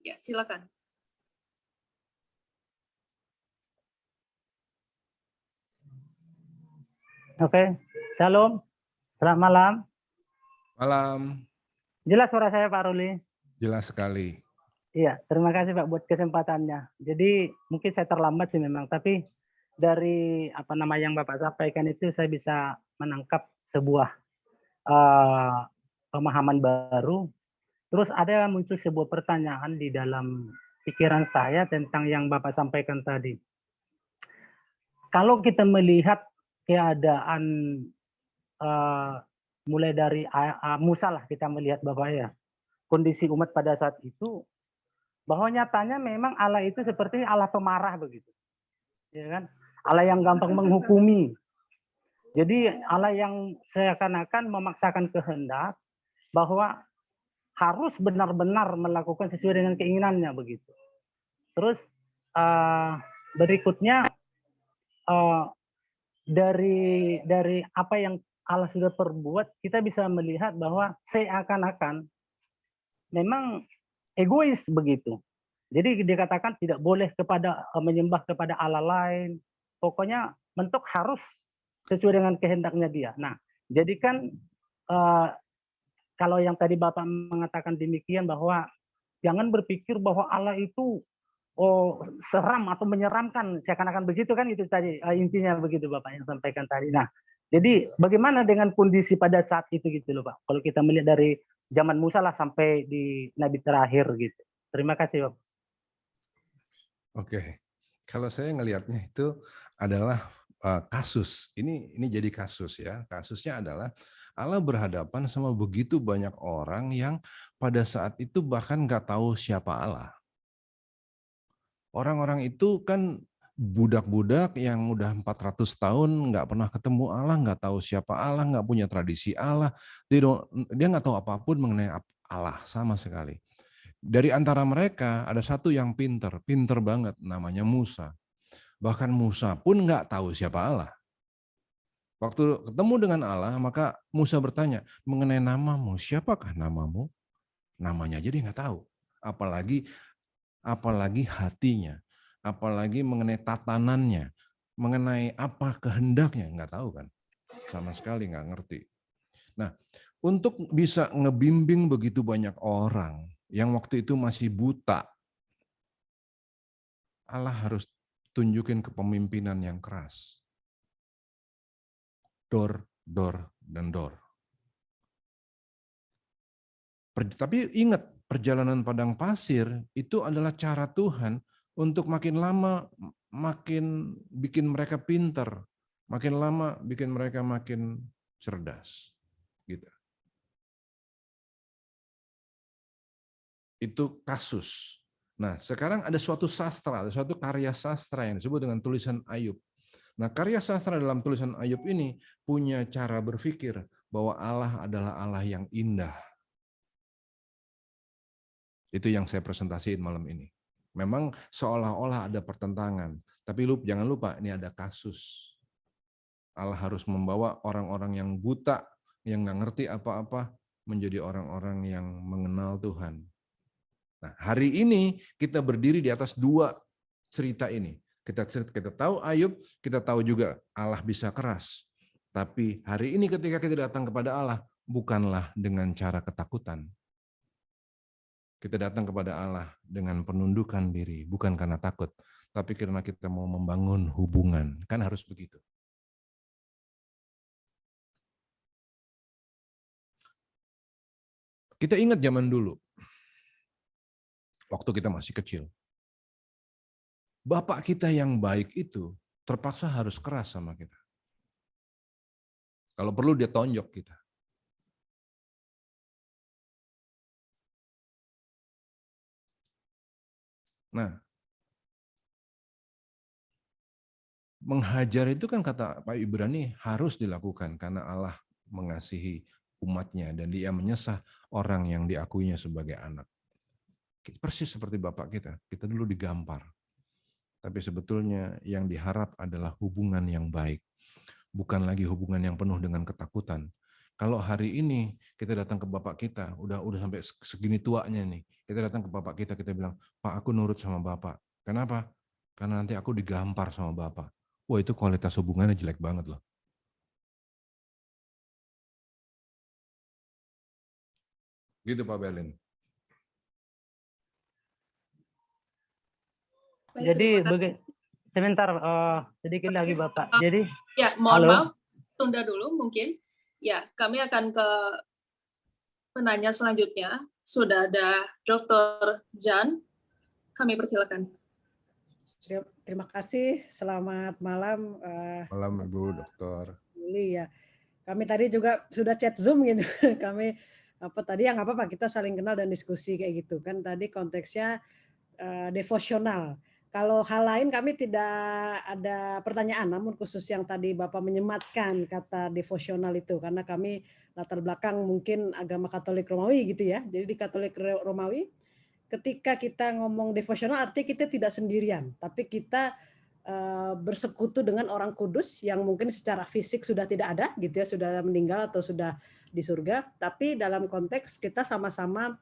Ya, silakan. Oke, Shalom. Selamat malam. Malam. Jelas suara saya Pak Ruli? Jelas sekali. Iya, terima kasih Pak buat kesempatannya. Jadi mungkin saya terlambat sih memang, tapi dari apa nama yang Bapak sampaikan itu saya bisa menangkap sebuah pemahaman baru. Terus ada muncul sebuah pertanyaan di dalam pikiran saya tentang yang Bapak sampaikan tadi. Kalau kita melihat keadaan mulai dari Musa lah kita melihat Bapak ya, kondisi umat pada saat itu, bahwa nyatanya memang Allah itu seperti Allah pemarah begitu, ya kan? Allah yang gampang menghukumi. Jadi Allah yang seakan-akan memaksakan kehendak bahwa harus benar-benar melakukan sesuai dengan keinginannya begitu. Terus berikutnya dari apa yang Allah sudah perbuat, kita bisa melihat bahwa seakan-akan memang egois begitu. Jadi dikatakan tidak boleh menyembah kepada Allah lain. Pokoknya mentok harus sesuai dengan kehendaknya dia. Nah, jadi kan kalau yang tadi Bapak mengatakan demikian bahwa jangan berpikir bahwa Allah itu seram atau menyeramkan, seakan-akan begitu kan, itu tadi intinya begitu Bapak yang sampaikan tadi. Nah, jadi bagaimana dengan kondisi pada saat itu gitu loh Pak? Kalau kita melihat dari zaman Musa lah sampai di Nabi terakhir gitu. Terima kasih Bapak. Oke, kalau saya ngelihatnya itu adalah kasus. Ini jadi kasus ya. Kasusnya adalah Allah berhadapan sama begitu banyak orang yang pada saat itu bahkan nggak tahu siapa Allah. Orang-orang itu kan budak-budak yang udah 400 tahun nggak pernah ketemu Allah, nggak tahu siapa Allah, nggak punya tradisi Allah. Dia nggak tahu apapun mengenai Allah sama sekali. Dari antara mereka ada satu yang pinter banget, namanya Musa. Bahkan Musa pun nggak tahu siapa Allah. Waktu ketemu dengan Allah, maka Musa bertanya, mengenai namamu, siapakah namamu? Namanya aja dia nggak tahu. Apalagi hatinya, apalagi mengenai tatanannya, mengenai apa kehendaknya, nggak tahu kan. Sama sekali nggak ngerti. Nah, untuk bisa ngebimbing begitu banyak orang yang waktu itu masih buta, Allah harus tunjukin kepemimpinan yang keras. Dor, dan dor. Tapi ingat, perjalanan padang pasir itu adalah cara Tuhan untuk makin lama makin bikin mereka pintar, makin lama bikin mereka makin cerdas. Gitu. Itu kasus. Nah, sekarang ada suatu sastra, ada suatu karya sastra yang disebut dengan tulisan Ayub. Nah, karya sastra dalam tulisan Ayub ini punya cara berpikir bahwa Allah adalah Allah yang indah. Itu yang saya presentasiin malam ini. Memang seolah-olah ada pertentangan, tapi jangan lupa ini ada kasus. Allah harus membawa orang-orang yang buta, yang nggak ngerti apa-apa, menjadi orang-orang yang mengenal Tuhan. Nah, hari ini kita berdiri di atas dua cerita ini. Kita tahu Ayub, kita tahu juga Allah bisa keras. Tapi hari ini ketika kita datang kepada Allah, bukanlah dengan cara ketakutan. Kita datang kepada Allah dengan penundukan diri, bukan karena takut, tapi karena kita mau membangun hubungan. Kan harus begitu. Kita ingat zaman dulu, waktu kita masih kecil. Bapak kita yang baik itu terpaksa harus keras sama kita. Kalau perlu dia tonjok kita. Nah, menghajar itu kan kata Pak Ibrani harus dilakukan karena Allah mengasihi umatnya dan dia menyesah orang yang diakuinya sebagai anak. Persis seperti Bapak kita dulu digampar. Tapi sebetulnya yang diharap adalah hubungan yang baik. Bukan lagi hubungan yang penuh dengan ketakutan. Kalau hari ini kita datang ke bapak kita, udah sampai segini tuanya nih, kita datang ke bapak kita bilang, Pak, aku nurut sama bapak. Kenapa? Karena nanti aku digampar sama bapak. Wah, itu kualitas hubungannya jelek banget loh. Gitu Pak Berlin. Jadi sebentar, sedikit lagi Bapak. Jadi ya, mohon halo. maaf, tunda dulu mungkin. Ya, kami akan ke penanya selanjutnya. Sudah ada Dr. Jan. Kami persilakan. Terima kasih. Selamat malam. Malam Ibu Dokter. Ya, kami tadi juga sudah chat Zoom gitu. Kami tadi yang apa-apa kita saling kenal dan diskusi kayak gitu kan. Tadi konteksnya devosional. Kalau hal lain kami tidak ada pertanyaan, namun khusus yang tadi Bapak menyematkan kata devosional itu, karena kami latar belakang mungkin agama Katolik Romawi gitu ya. Jadi di Katolik Romawi, ketika kita ngomong devosional artinya kita tidak sendirian, tapi kita bersekutu dengan orang kudus yang mungkin secara fisik sudah tidak ada gitu ya, sudah meninggal atau sudah di surga, tapi dalam konteks kita sama-sama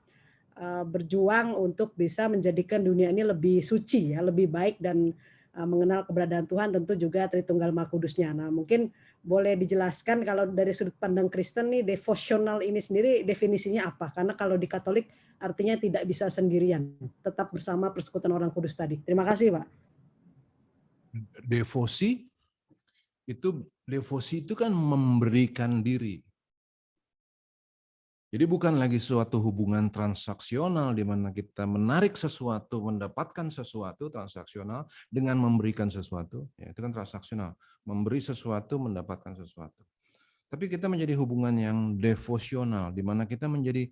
berjuang untuk bisa menjadikan dunia ini lebih suci ya, lebih baik dan mengenal keberadaan Tuhan, tentu juga Tritunggal Maha Kudusnya. Nah, mungkin boleh dijelaskan kalau dari sudut pandang Kristen nih, devosional ini sendiri definisinya apa? Karena kalau di Katolik artinya tidak bisa sendirian, tetap bersama persekutuan orang kudus tadi. Terima kasih, Pak. Devosi itu kan memberikan diri. Jadi bukan lagi suatu hubungan transaksional di mana kita menarik sesuatu, mendapatkan sesuatu transaksional dengan memberikan sesuatu. Ya, itu kan transaksional. Memberi sesuatu, mendapatkan sesuatu. Tapi kita menjadi hubungan yang devosional, di mana kita menjadi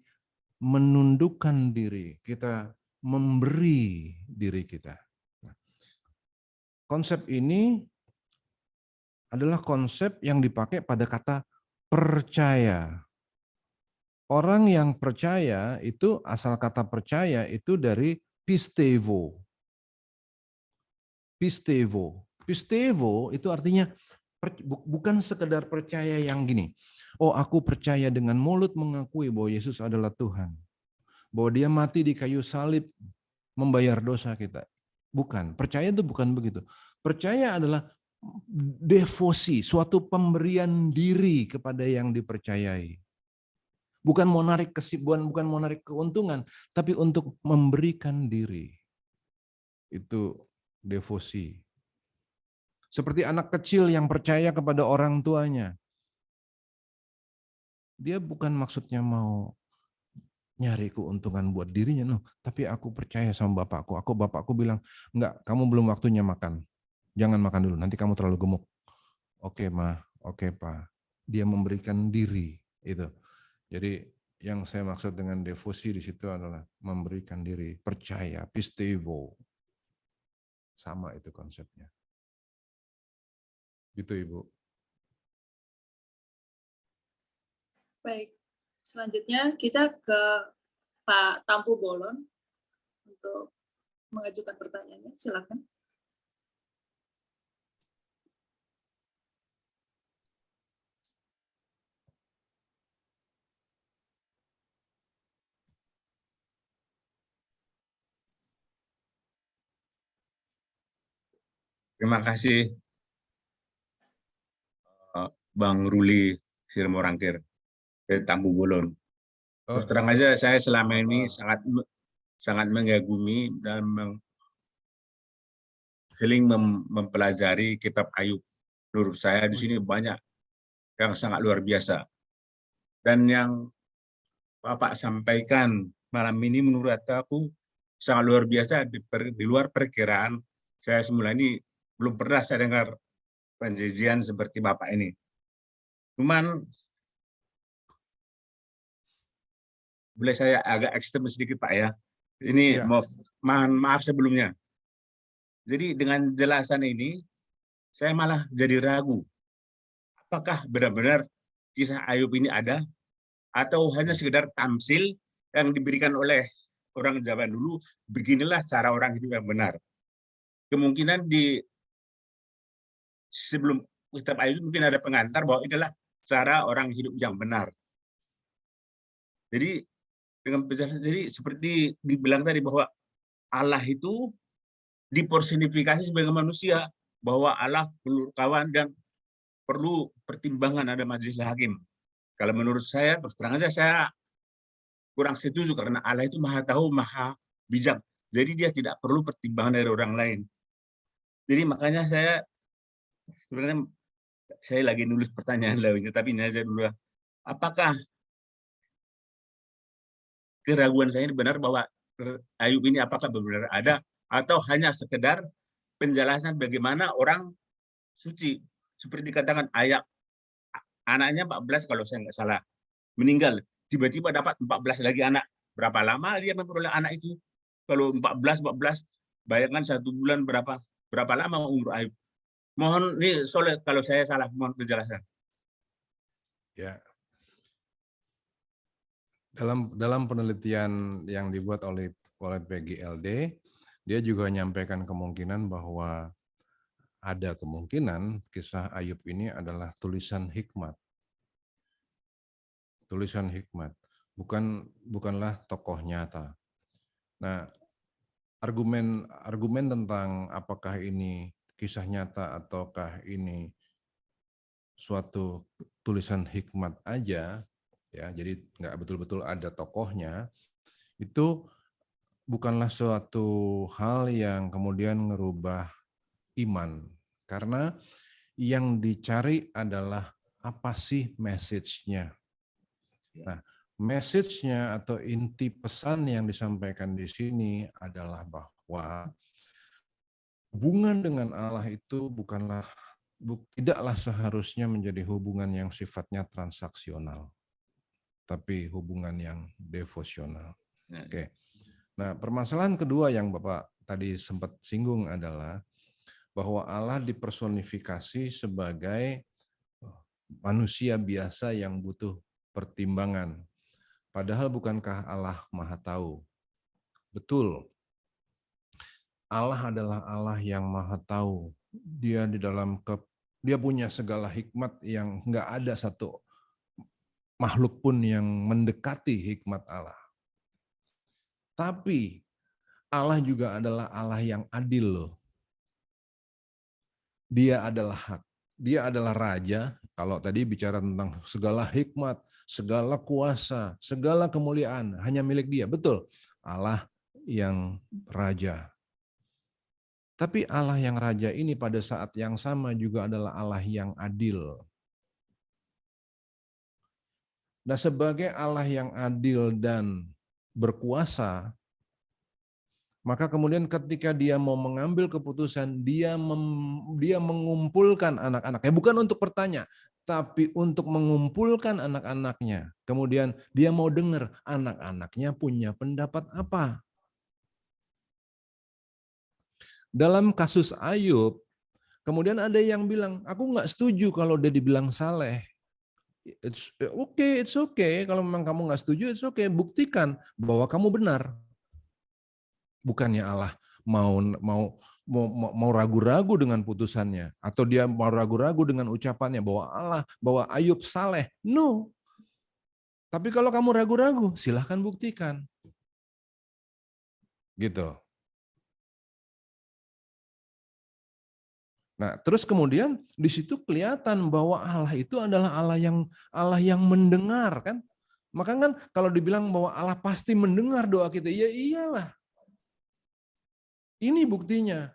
menundukkan diri, kita memberi diri kita. Nah, konsep ini adalah konsep yang dipakai pada kata percaya. Orang yang percaya itu, asal kata percaya itu dari pistevo. Pistevo. Pistevo itu artinya bukan sekedar percaya yang gini. Oh, aku percaya dengan mulut mengakui bahwa Yesus adalah Tuhan. Bahwa dia mati di kayu salib membayar dosa kita. Bukan. Percaya itu bukan begitu. Percaya adalah devosi, suatu pemberian diri kepada yang dipercayai. Bukan mau narik kesibuan, bukan mau narik keuntungan, tapi untuk memberikan diri. Itu devosi. Seperti anak kecil yang percaya kepada orang tuanya. Dia bukan maksudnya mau nyari keuntungan buat dirinya, no. Tapi aku percaya sama bapakku. Bapakku bilang, enggak, kamu belum waktunya makan. Jangan makan dulu, nanti kamu terlalu gemuk. Oke, Ma. Oke, Pak. Dia memberikan diri. Itu. Jadi yang saya maksud dengan devosi di situ adalah memberikan diri, percaya, pistevo. Sama itu konsepnya. Gitu, Ibu. Baik, selanjutnya kita ke Pak Tampu Bolon untuk mengajukan pertanyaannya. Silakan. Terima kasih Bang Ruli Sirmorangkir dari Tampu Bolon. Terus terang aja saya selama ini sangat mengagumi dan mempelajari kitab Ayub. Menurut saya di sini banyak yang sangat luar biasa. Dan yang Bapak sampaikan malam ini menurut aku sangat luar biasa di luar perkiraan. Saya semula ini belum pernah saya dengar penjajian seperti Bapak ini. Cuman boleh saya agak ekstrem sedikit Pak ya. Ini ya. maaf sebelumnya. Jadi dengan jelasan ini saya malah jadi ragu. Apakah benar-benar kisah Ayub ini ada atau hanya sekedar tamsil yang diberikan oleh orang zaman dulu, beginilah cara orang hidup yang benar. Kemungkinan di sebelum kitab Ayub mungkin ada pengantar bahwa inilah cara orang hidup yang benar. Jadi dengan penjelasan, jadi seperti dibilang tadi bahwa Allah itu dipersonifikasi sebagai manusia, bahwa Allah perlu kawan dan perlu pertimbangan, ada majelis hakim. Kalau menurut saya, terus terang aja saya kurang setuju karena Allah itu maha tahu, maha bijak. Jadi dia tidak perlu pertimbangan dari orang lain. Jadi makanya saya sebenarnya saya lagi nulis pertanyaan lainnya, tapi ini aja dulu. Apakah keraguan saya ini benar bahwa Ayub ini apakah benar ada atau hanya sekedar penjelasan bagaimana orang suci, seperti dikatakan ayat anaknya 14 kalau saya nggak salah meninggal, tiba-tiba dapat 14 lagi anak. Berapa lama dia memperoleh anak itu? Kalau 14, bayangkan 1 bulan berapa lama umur Ayub? Mohon nih Soleh, kalau saya salah mohon penjelasan. Ya, dalam penelitian yang dibuat oleh PGLD, dia juga menyampaikan kemungkinan bahwa ada kemungkinan kisah Ayub ini adalah tulisan hikmat. Tulisan hikmat, bukanlah tokoh nyata. Nah, argumen tentang apakah ini kisah nyata ataukah ini suatu tulisan hikmat aja, ya, jadi nggak betul-betul ada tokohnya, itu bukanlah suatu hal yang kemudian ngerubah iman, karena yang dicari adalah apa sih message-nya. Nah, message-nya atau inti pesan yang disampaikan di sini adalah bahwa hubungan dengan Allah itu tidaklah seharusnya menjadi hubungan yang sifatnya transaksional, tapi hubungan yang devosional. Oke. Nah, permasalahan kedua yang Bapak tadi sempat singgung adalah bahwa Allah dipersonifikasi sebagai manusia biasa yang butuh pertimbangan. Padahal bukankah Allah Maha Tahu? Betul. Allah adalah Allah yang Maha Tahu. Dia dia punya segala hikmat yang nggak ada satu makhluk pun yang mendekati hikmat Allah. Tapi Allah juga adalah Allah yang adil loh. Dia adalah hak. Dia adalah raja. Kalau tadi bicara tentang segala hikmat, segala kuasa, segala kemuliaan hanya milik Dia. Betul. Allah yang raja. Tapi Allah yang raja ini pada saat yang sama juga adalah Allah yang adil. Nah, sebagai Allah yang adil dan berkuasa, maka kemudian ketika dia mau mengambil keputusan, dia mengumpulkan anak-anaknya, bukan untuk bertanya, tapi untuk mengumpulkan anak-anaknya. Kemudian dia mau dengar anak-anaknya punya pendapat apa. Dalam kasus Ayub, kemudian ada yang bilang, aku nggak setuju kalau dia dibilang saleh. It's okay. Kalau memang kamu nggak setuju, it's okay. Buktikan bahwa kamu benar. Bukannya Allah mau ragu-ragu dengan putusannya, atau dia mau ragu-ragu dengan ucapannya bahwa Ayub saleh. No. Tapi kalau kamu ragu-ragu, silahkan buktikan. Gitu. Nah, terus kemudian di situ kelihatan bahwa Allah itu adalah Allah yang mendengar, kan? Maka kan kalau dibilang bahwa Allah pasti mendengar doa kita, ya iyalah. Ini buktinya.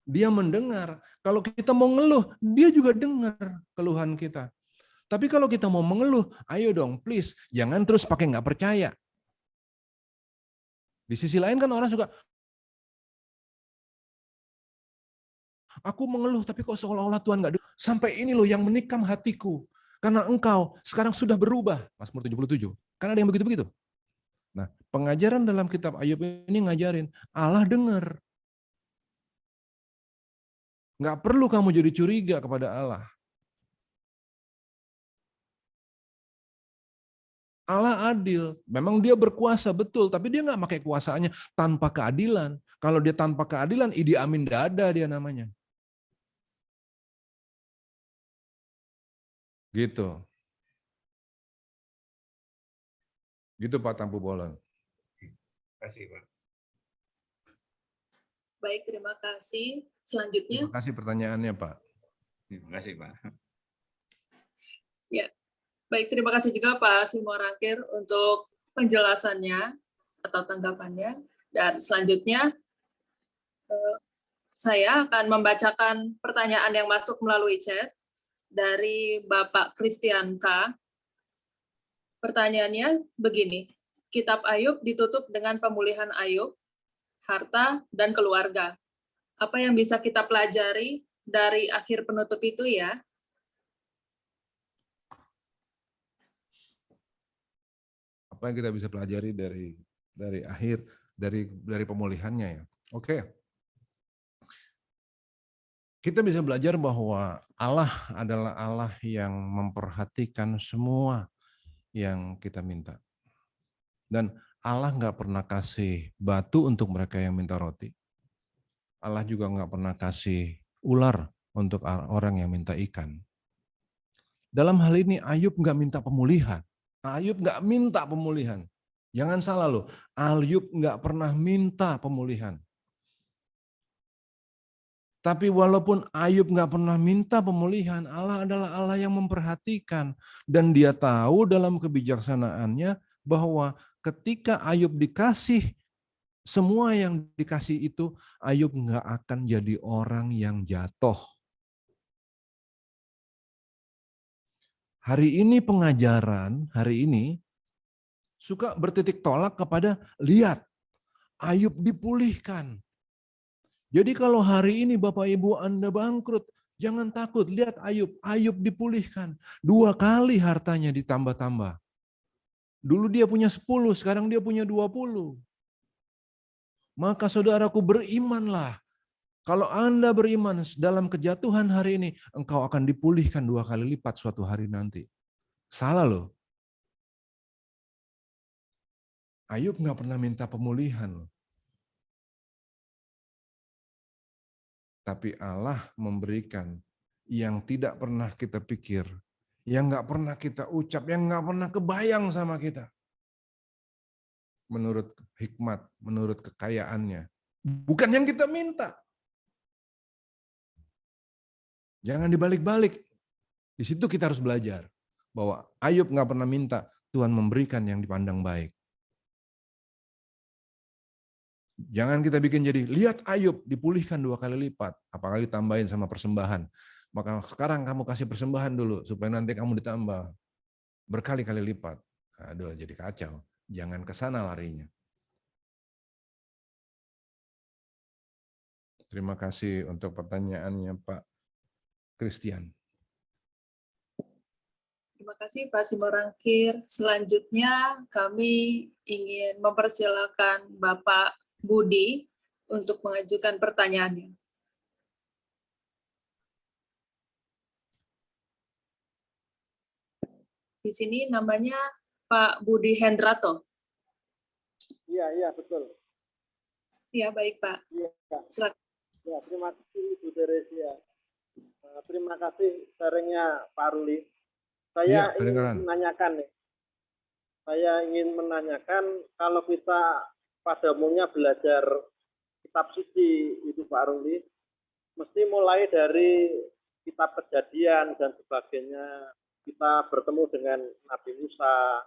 Dia mendengar. Kalau kita mau ngeluh, dia juga dengar keluhan kita. Tapi kalau kita mau mengeluh, ayo dong, please, jangan terus pakai nggak percaya. Di sisi lain kan orang suka, aku mengeluh, tapi kok seolah-olah Tuhan nggak dengar. Sampai ini loh yang menikam hatiku. Karena engkau sekarang sudah berubah. Mazmur 77. Karena ada yang begitu-begitu. Nah, pengajaran dalam kitab Ayub ini ngajarin, Allah dengar. Nggak perlu kamu jadi curiga kepada Allah. Allah adil. Memang dia berkuasa, betul. Tapi dia nggak pakai kuasaannya tanpa keadilan. Kalau dia tanpa keadilan, Idi Amin dada dia namanya. Gitu. Gitu Pak Tampu Bolon. Terima kasih, Pak. Baik, terima kasih. Selanjutnya, Terima kasih pertanyaannya Pak. Terima kasih, Pak. ya, baik, terima kasih juga Pak Simorangkir untuk penjelasannya atau tanggapannya. Dan selanjutnya, saya akan membacakan pertanyaan yang masuk melalui chat dari Bapak Christian K. Pertanyaannya begini, Kitab Ayub ditutup dengan pemulihan Ayub, harta, dan keluarga. Apa yang bisa kita pelajari dari akhir penutup itu ya? Apa yang kita bisa pelajari dari akhir dari pemulihannya ya? Oke. Kita bisa belajar bahwa Allah adalah Allah yang memperhatikan semua yang kita minta. Dan Allah nggak pernah kasih batu untuk mereka yang minta roti. Allah juga nggak pernah kasih ular untuk orang yang minta ikan. Dalam hal ini Ayub nggak minta pemulihan. Ayub nggak minta pemulihan. Jangan salah loh, Ayub nggak pernah minta pemulihan. Tapi walaupun Ayub nggak pernah minta pemulihan, Allah adalah Allah yang memperhatikan. Dan dia tahu dalam kebijaksanaannya bahwa ketika Ayub dikasih semua yang dikasih itu, Ayub nggak akan jadi orang yang jatuh. Hari ini pengajaran, hari ini suka bertitik tolak kepada lihat, Ayub dipulihkan. Jadi kalau hari ini Bapak Ibu Anda bangkrut, jangan takut, lihat Ayub. Ayub dipulihkan. 2 kali hartanya ditambah-tambah. Dulu dia punya 10, sekarang dia punya 20. Maka saudaraku berimanlah. Kalau Anda beriman dalam kejatuhan hari ini, engkau akan dipulihkan 2 kali lipat suatu hari nanti. Salah loh. Ayub nggak pernah minta pemulihan loh. Tapi Allah memberikan yang tidak pernah kita pikir, yang nggak pernah kita ucap, yang nggak pernah kebayang sama kita. Menurut hikmat, menurut kekayaannya. Bukan yang kita minta. Jangan dibalik-balik. Di situ kita harus belajar bahwa Ayub nggak pernah minta, Tuhan memberikan yang dipandang baik. Jangan kita bikin jadi, lihat Ayub dipulihkan 2 kali lipat, apalagi tambahin sama persembahan. Maka sekarang kamu kasih persembahan dulu, supaya nanti kamu ditambah berkali-kali lipat. Aduh, jadi kacau. Jangan ke sana larinya. Terima kasih untuk pertanyaannya Pak Christian. Terima kasih Pak Simorangkir. Selanjutnya kami ingin mempersilakan Bapak Budi untuk mengajukan pertanyaannya. Di sini namanya Pak Budi Hendrato. Iya, betul. Ya, baik Pak. Iya. Silakan. Ya, terima kasih Ibu Teresia. Terima kasih sharingnya Pak Ruli. Saya ingin menanyakan nih. Saya ingin menanyakan kalau kita pada umumnya belajar kitab suci itu Pak Ruli, mesti mulai dari kitab Kejadian dan sebagainya, kita bertemu dengan Nabi Musa,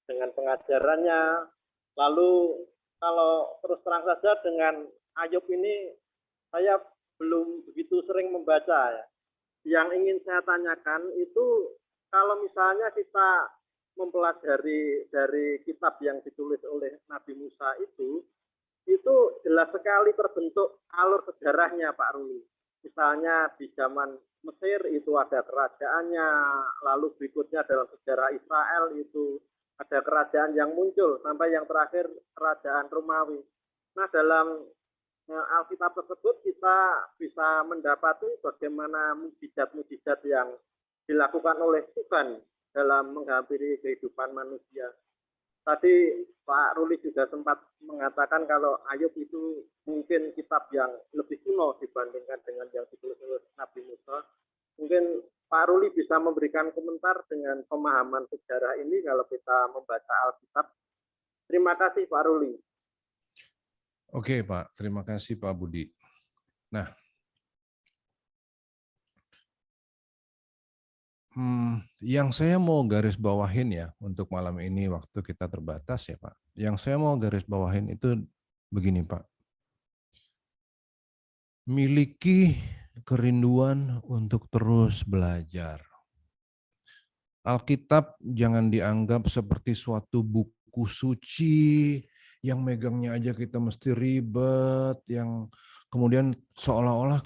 dengan pengajarannya, lalu kalau terus terang saja dengan Ayub ini, saya belum begitu sering membaca ya. Yang ingin saya tanyakan itu, kalau misalnya kita mempelajari dari kitab yang ditulis oleh Nabi Musa itu jelas sekali terbentuk alur sejarahnya Pak Ruli. Misalnya di zaman Mesir itu ada kerajaannya, lalu berikutnya dalam sejarah Israel itu ada kerajaan yang muncul, sampai yang terakhir kerajaan Romawi. Nah, dalam Alkitab tersebut kita bisa mendapati bagaimana mukjizat-mukjizat yang dilakukan oleh Tuhan dalam menghampiri kehidupan manusia. Tadi Pak Ruli juga sempat mengatakan kalau Ayub itu mungkin kitab yang lebih kuno dibandingkan dengan yang ditulis oleh Nabi Musa. Mungkin Pak Ruli bisa bisa memberikan komentar dengan pemahaman sejarah ini kalau kita membaca Alkitab. Terima kasih Pak Ruli. Oke Pak, terima kasih Pak Budi. Nah, yang saya mau garis bawahin ya untuk malam ini waktu kita terbatas ya Pak. Yang saya mau garis bawahin itu begini Pak. Miliki kerinduan untuk terus belajar. Alkitab jangan dianggap seperti suatu buku suci yang megangnya aja kita mesti ribet, yang kemudian seolah-olah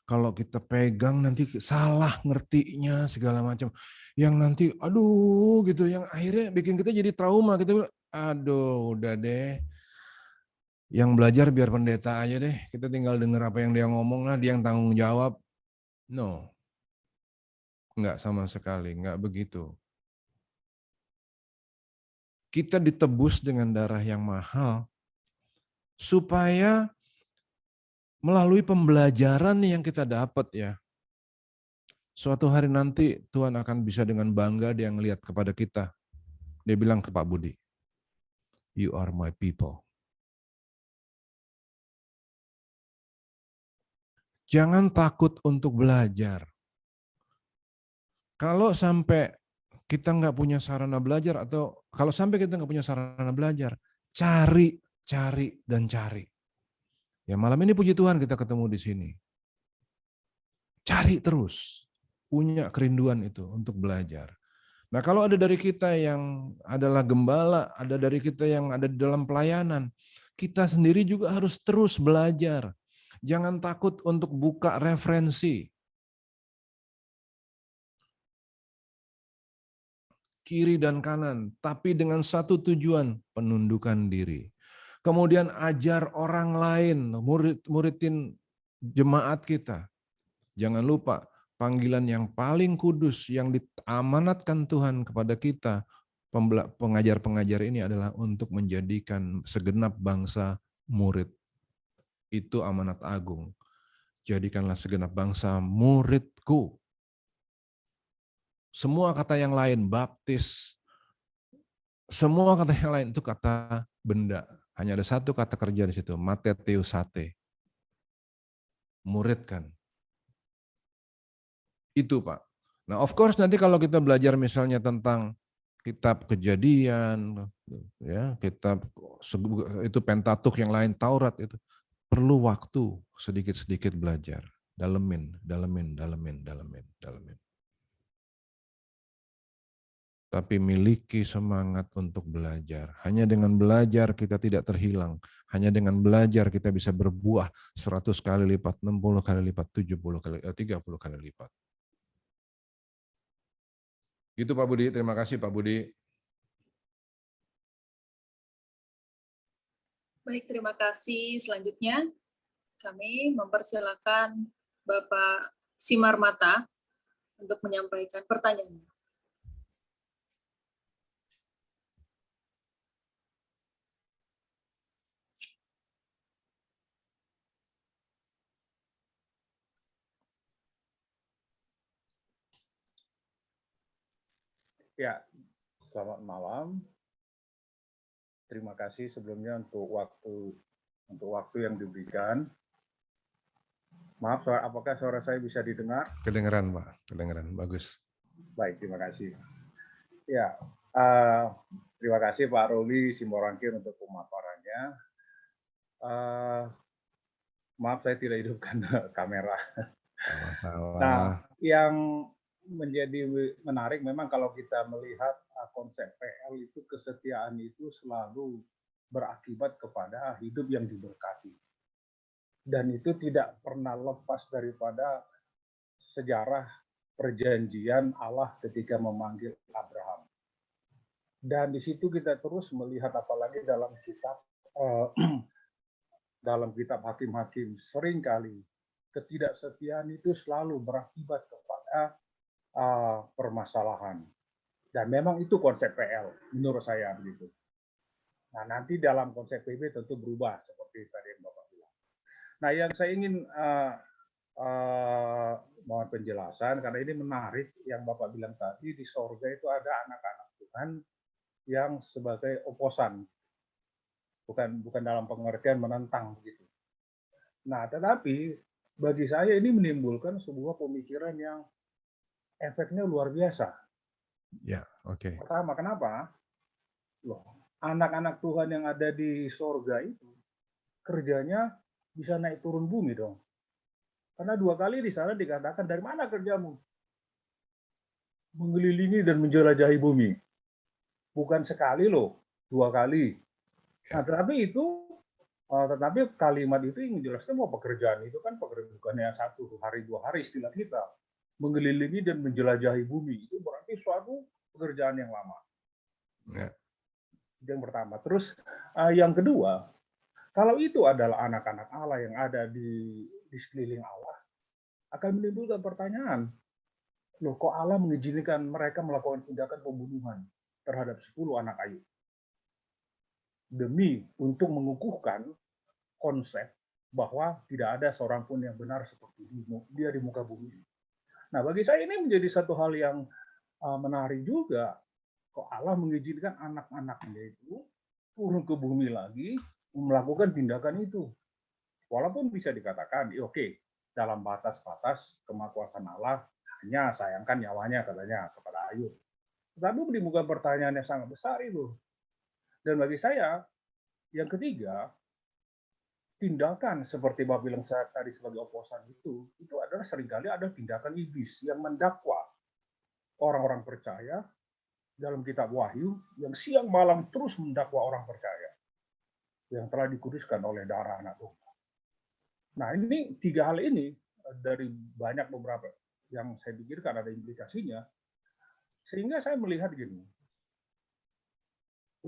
kalau kita pegang nanti salah ngertinya segala macam. Yang nanti aduh gitu, yang akhirnya bikin kita jadi trauma. Kita bilang, aduh udah deh. Yang belajar biar pendeta aja deh. Kita tinggal dengar apa yang dia ngomong lah, dia yang tanggung jawab. No. Enggak sama sekali, enggak begitu. Kita ditebus dengan darah yang mahal supaya melalui pembelajaran yang kita dapat ya. Suatu hari nanti Tuhan akan bisa dengan bangga dia ngelihat kepada kita. Dia bilang ke Pak Budi, "You are my people." Jangan takut untuk belajar. Kalau sampai kita nggak punya sarana belajar atau kalau sampai kita nggak punya sarana belajar, cari, dan cari. Ya malam ini puji Tuhan kita ketemu di sini. Cari terus, punya kerinduan itu untuk belajar. Nah kalau ada dari kita yang adalah gembala, ada dari kita yang ada di dalam pelayanan, kita sendiri juga harus terus belajar. Jangan takut untuk buka referensi. Kiri dan kanan, tapi dengan satu tujuan, penundukan diri. Kemudian ajar orang lain, muridin jemaat kita. Jangan lupa, panggilan yang paling kudus yang diamanatkan Tuhan kepada kita, pengajar-pengajar ini adalah untuk menjadikan segenap bangsa murid. Itu amanat agung. Jadikanlah segenap bangsa muridku. Semua kata yang lain, baptis, semua kata yang lain itu kata benda. Hanya ada satu kata kerja di situ, matetheusate. Murid kan. Itu Pak. Nah of course nanti kalau kita belajar misalnya tentang kitab Kejadian, ya kitab itu Pentateuch yang lain, Taurat itu perlu waktu sedikit-sedikit belajar. Dalemin. Tapi miliki semangat untuk belajar. Hanya dengan belajar kita tidak terhilang. Hanya dengan belajar kita bisa berbuah 100 kali lipat, 60 kali lipat, 70 kali, 30 kali lipat. Gitu Pak Budi, terima kasih Pak Budi. Baik, terima kasih. Selanjutnya kami mempersilakan Bapak Simarmata untuk menyampaikan pertanyaannya. Ya, selamat malam. Terima kasih sebelumnya untuk waktu yang diberikan. Maaf, apakah suara saya bisa didengar? Kedengeran Pak, kedengeran, bagus. Baik, terima kasih. Ya, terima kasih Pak Ruli Simorangkir untuk pemaparannya. Maaf, saya tidak hidupkan kamera. Sama-sama. Nah, yang menjadi menarik memang kalau kita melihat konsep PL itu kesetiaan itu selalu berakibat kepada hidup yang diberkati. Dan itu tidak pernah lepas daripada sejarah perjanjian Allah ketika memanggil Abraham. Dan di situ kita terus melihat apalagi dalam kitab Hakim-Hakim seringkali ketidaksetiaan itu selalu berakibat kepada permasalahan. Dan memang itu konsep PL menurut saya begitu. Nah nanti dalam konsep PB tentu berubah seperti tadi yang Bapak bilang. Nah yang saya ingin mohon penjelasan karena ini menarik yang Bapak bilang tadi, di sorga itu ada anak-anak Tuhan yang sebagai oposan, bukan dalam pengertian menentang begitu. Nah, tetapi bagi saya ini menimbulkan sebuah pemikiran yang efeknya luar biasa. Ya, oke. Pertama, kenapa? Loh, anak-anak Tuhan yang ada di sorga itu kerjanya bisa naik turun bumi dong. Karena 2 kali di sana dikatakan, dari mana kerjamu? Mengelilingi dan menjelajahi bumi. Bukan sekali loh, 2 kali. Nah, tetapi kalimat itu yang menjelaskan bahwa pekerjaan itu kan bukannya 1 hari 2 hari istilah kita. Mengelilingi dan menjelajahi bumi itu berarti suatu pekerjaan yang lama. Ya. Itu yang pertama. Terus yang kedua, kalau itu adalah anak-anak Allah yang ada di sekeliling Allah, akan menimbulkan pertanyaan, loh kok Allah mengizinkan mereka melakukan tindakan pembunuhan terhadap 10 anak Ayub? Demi untuk mengukuhkan konsep bahwa tidak ada seorang pun yang benar seperti dia di muka bumi. Nah, bagi saya ini menjadi satu hal yang menarik juga. Kok Allah mengizinkan anak-anaknya itu turun ke bumi lagi melakukan tindakan itu. Walaupun bisa dikatakan, oke, dalam batas-batas kemakuasaan Allah, hanya sayangkan nyawanya katanya kepada Ayub. Tetapi menimbulkan pertanyaan yang sangat besar itu. Dan bagi saya, yang ketiga, tindakan seperti Bapak bilang tadi sebagai oposan itu adalah seringkali ada tindakan iblis yang mendakwa orang-orang percaya dalam kitab Wahyu yang siang malam terus mendakwa orang percaya yang telah dikuduskan oleh darah anak domba. Nah, ini 3 hal ini dari banyak beberapa yang saya pikirkan ada implikasinya, sehingga saya melihat gini,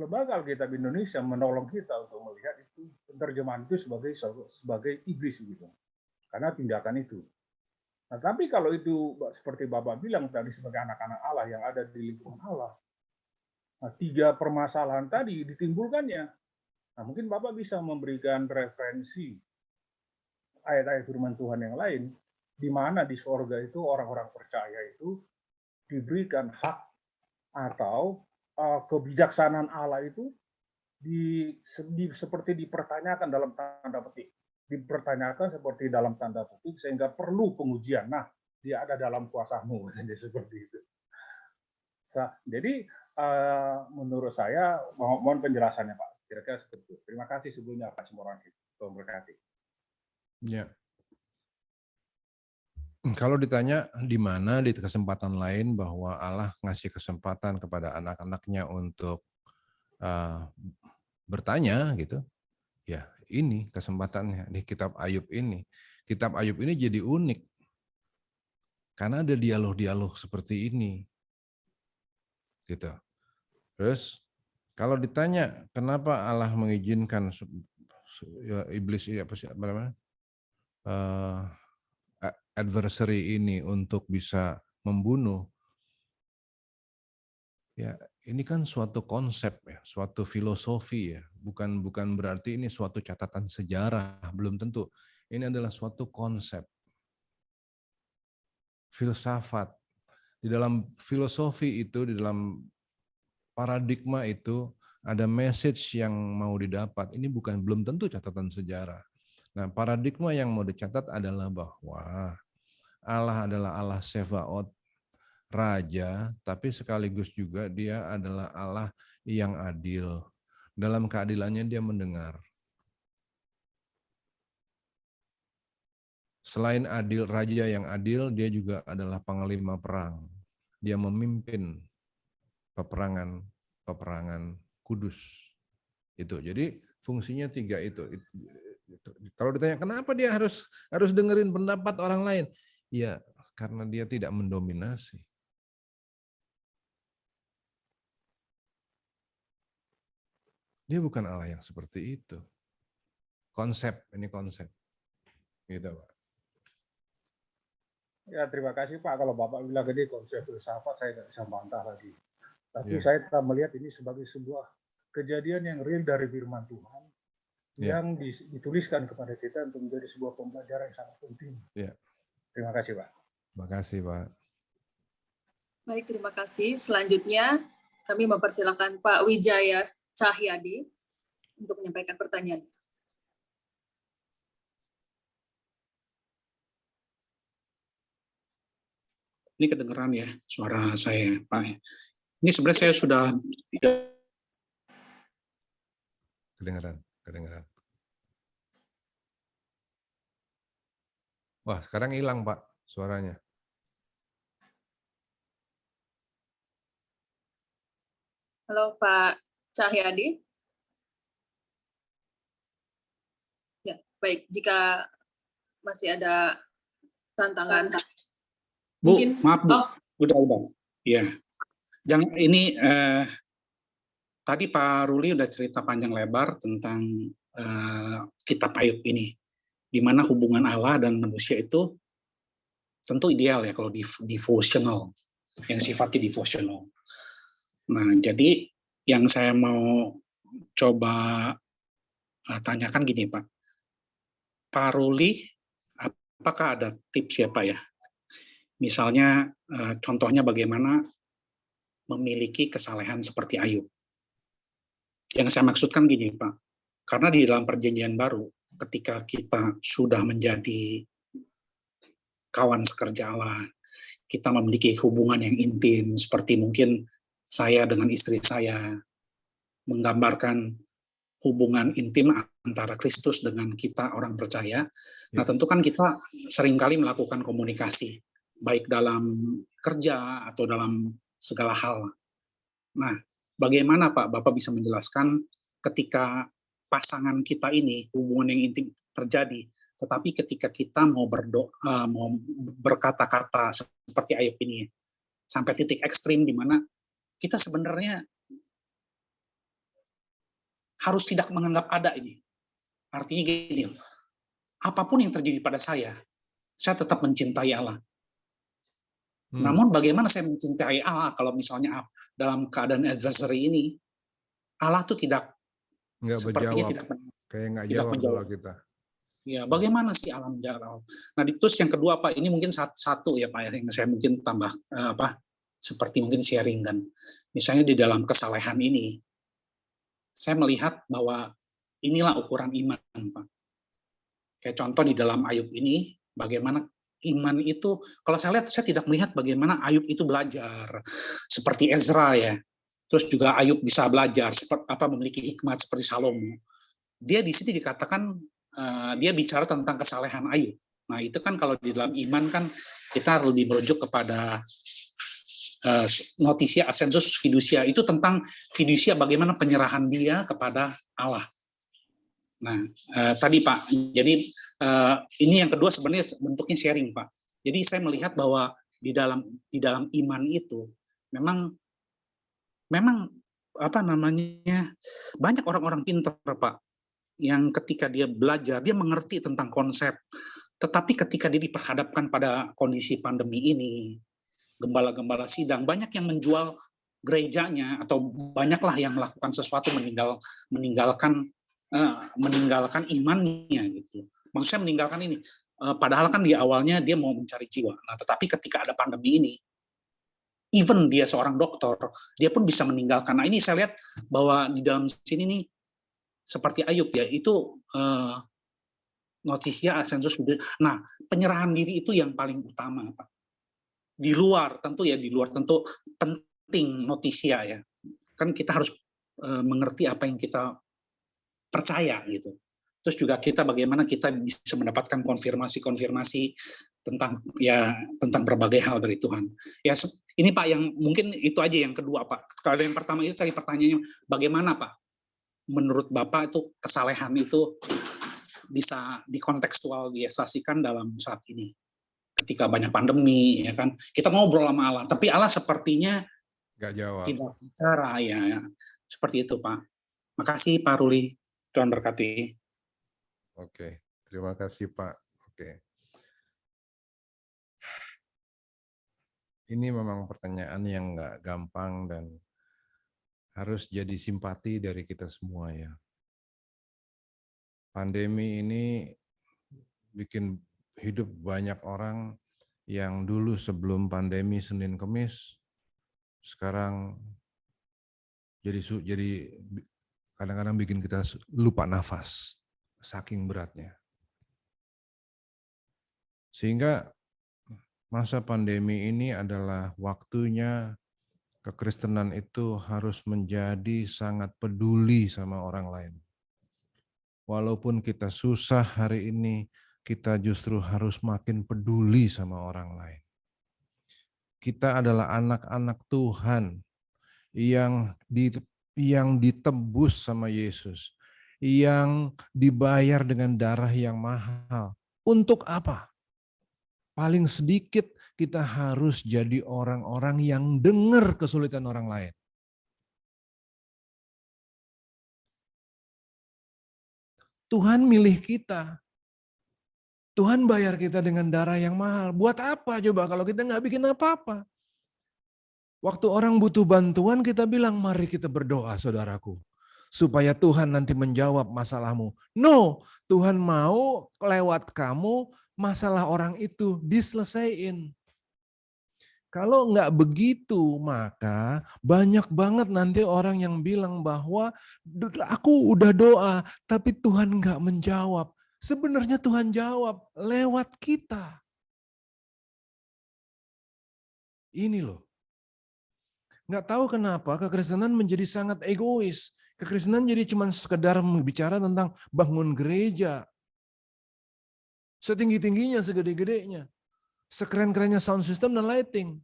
lembaga Alkitab Indonesia menolong kita untuk melihat itu penerjemahan itu sebagai iblis gitu, karena tindakan itu. Nah, tapi kalau itu seperti Bapak bilang tadi sebagai anak-anak Allah yang ada di lingkungan Allah, nah 3 permasalahan tadi ditimbulkannya. Nah, mungkin Bapak bisa memberikan referensi ayat-ayat firman Tuhan yang lain, di mana di sorga itu orang-orang percaya itu diberikan hak atau kebijaksanaan Allah itu seperti dipertanyakan dalam tanda petik. Dipertanyakan seperti dalam tanda petik sehingga perlu pengujian. Nah, dia ada dalam kuasamu, seperti itu. Jadi menurut saya, mohon penjelasannya Pak. Kira-kira seperti itu. Terima kasih sebelumnya Pak Simorangkit. Tuhan berkati. Ya. Kalau ditanya di mana di kesempatan lain bahwa Allah ngasih kesempatan kepada anak-anaknya untuk bertanya gitu, ya ini kesempatannya di kitab Ayub ini. Kitab Ayub ini jadi unik karena ada dialog-dialog seperti ini, gitu. Terus kalau ditanya kenapa Allah mengizinkan iblis ini apa namanya? Adversary ini untuk bisa membunuh, ya ini kan suatu konsep ya, suatu filosofi ya, bukan berarti ini suatu catatan sejarah, belum tentu. Ini adalah suatu konsep, filsafat. Di dalam filosofi itu, di dalam paradigma itu ada message yang mau didapat. Ini belum tentu catatan sejarah. Nah, paradigma yang mau dicatat adalah bahwa Allah adalah Allah Sebaot, Raja, tapi sekaligus juga dia adalah Allah yang adil. Dalam keadilannya dia mendengar. Selain adil, Raja yang adil, dia juga adalah panglima perang. Dia memimpin peperangan kudus. Itu. Jadi fungsinya 3 itu. Kalau ditanya kenapa dia harus dengerin pendapat orang lain? Ya, karena dia tidak mendominasi. Dia bukan Allah yang seperti itu. Konsep, ini konsep. Gitu, Pak. Ya, terima kasih Pak. Kalau Bapak bilang ini konsep filsafat, saya nggak bisa bantah lagi. Tapi Ya. saya tetap melihat ini sebagai sebuah kejadian yang real dari firman Tuhan. Ya. Yang dituliskan kepada kita untuk menjadi sebuah pembelajaran yang sangat penting. Ya. Terima kasih Pak. Terima kasih, Pak. Baik, terima kasih. Selanjutnya kami mempersilakan Pak Wijaya Cahyadi untuk menyampaikan pertanyaan. Ini kedengeran ya suara saya, Pak. Ini sebenarnya saya sudah kedengeran. Wah, sekarang hilang, Pak, suaranya. Halo, Pak Cahyadi. Ya, baik. Jika masih ada tantangan, Bu, mungkin maaf Bu, udah. Ya, jangan ini tadi Pak Ruli udah cerita panjang lebar tentang kitab Ayub ini, di mana hubungan Allah dan manusia itu tentu ideal ya kalau devotional, yang sifatnya devotional. Nah, jadi yang saya mau coba tanyakan gini Pak, Pak Ruli, apakah ada tips ya Pak ya? Misalnya contohnya bagaimana memiliki kesalehan seperti Ayub. Yang saya maksudkan gini Pak, karena di dalam perjanjian baru, ketika kita sudah menjadi kawan sekerja Allah, kita memiliki hubungan yang intim, seperti mungkin saya dengan istri saya, menggambarkan hubungan intim antara Kristus dengan kita orang percaya. Nah tentu kan kita seringkali melakukan komunikasi, baik dalam kerja atau dalam segala hal. Nah, bagaimana Pak, Bapak bisa menjelaskan ketika pasangan kita ini, hubungan yang intim terjadi, tetapi ketika kita mau berdoa, mau berkata-kata seperti Ayub ini, sampai titik ekstrim di mana kita sebenarnya harus tidak menganggap ada ini. Artinya gini, apapun yang terjadi pada saya tetap mencintai Allah. Namun bagaimana saya mencintai Allah kalau misalnya dalam keadaan adversary ini, Allah tuh sepertinya tidak menjawab kita. Ya, bagaimana sih Allah menjawab? Nah, terus yang kedua Pak, ini mungkin satu ya Pak, yang saya mungkin tambah seperti mungkin sharing kan. Misalnya di dalam kesalehan ini, saya melihat bahwa inilah ukuran iman Pak. Kayak contoh di dalam Ayub ini, bagaimana iman itu, kalau saya lihat, saya tidak melihat bagaimana Ayub itu belajar seperti Ezra ya. Terus juga Ayub bisa belajar memiliki hikmat seperti Salomo. Dia di sini dikatakan dia bicara tentang kesalehan Ayub. Nah itu kan kalau di dalam iman kan kita lebih merujuk kepada notitia ascensus fiducia, itu tentang fiducia, bagaimana penyerahan dia kepada Allah. Nah, tadi Pak, jadi ini yang kedua sebenarnya bentuknya sharing Pak. Jadi saya melihat bahwa di dalam iman itu memang banyak orang-orang pintar Pak, yang ketika dia belajar dia mengerti tentang konsep, tetapi ketika dia diperhadapkan pada kondisi pandemi ini, gembala-gembala sidang banyak yang menjual gerejanya, atau banyaklah yang melakukan sesuatu meninggalkan imannya gitu. Maksudnya meninggalkan ini. Padahal kan di awalnya dia mau mencari jiwa. Nah, tetapi ketika ada pandemi ini, even dia seorang dokter, dia pun bisa meninggalkan. Nah, ini saya lihat bahwa di dalam sini nih seperti Ayub ya, itu notitia ascensus. Nah, penyerahan diri itu yang paling utama, Pak. Di luar tentu penting notitia ya. Kan kita harus mengerti apa yang kita percaya gitu. Terus juga kita bagaimana kita bisa mendapatkan konfirmasi tentang berbagai hal dari Tuhan. Ya ini Pak, yang mungkin itu aja yang kedua Pak. Kalau yang pertama itu tadi pertanyaannya bagaimana Pak? Menurut Bapak itu kesalehan itu bisa dikontekstualisasikan dalam saat ini. Ketika banyak pandemi ya kan. Kita ngobrol sama Allah, tapi Allah sepertinya nggak jawab. Tidak bicara ya. Seperti itu Pak. Makasih Pak Ruli. Tuhan berkati. Oke, terima kasih Pak. Oke. Ini memang pertanyaan yang nggak gampang dan harus jadi simpati dari kita semua ya. Pandemi ini bikin hidup banyak orang yang dulu sebelum pandemi Senin Kemis, sekarang jadi kadang-kadang bikin kita lupa nafas, saking beratnya. Sehingga masa pandemi ini adalah waktunya kekristenan itu harus menjadi sangat peduli sama orang lain. Walaupun kita susah hari ini, kita justru harus makin peduli sama orang lain. Kita adalah anak-anak Tuhan yang ditebus sama Yesus, yang dibayar dengan darah yang mahal. Untuk apa? Paling sedikit kita harus jadi orang-orang yang dengar kesulitan orang lain. Tuhan milih kita. Tuhan bayar kita dengan darah yang mahal. Buat apa coba kalau kita nggak bikin apa-apa? Waktu orang butuh bantuan kita bilang, mari kita berdoa saudaraku. Supaya Tuhan nanti menjawab masalahmu. No, Tuhan mau lewat kamu masalah orang itu diselesaikan. Kalau nggak begitu, maka banyak banget nanti orang yang bilang bahwa aku udah doa, tapi Tuhan nggak menjawab. Sebenarnya Tuhan jawab lewat kita. Ini loh. Nggak tahu kenapa kekristenan menjadi sangat egois. Kekristenan jadi cuma sekedar bicara tentang bangun gereja. Setinggi-tingginya, segede-gedenya. Sekeren-kerennya sound system dan lighting.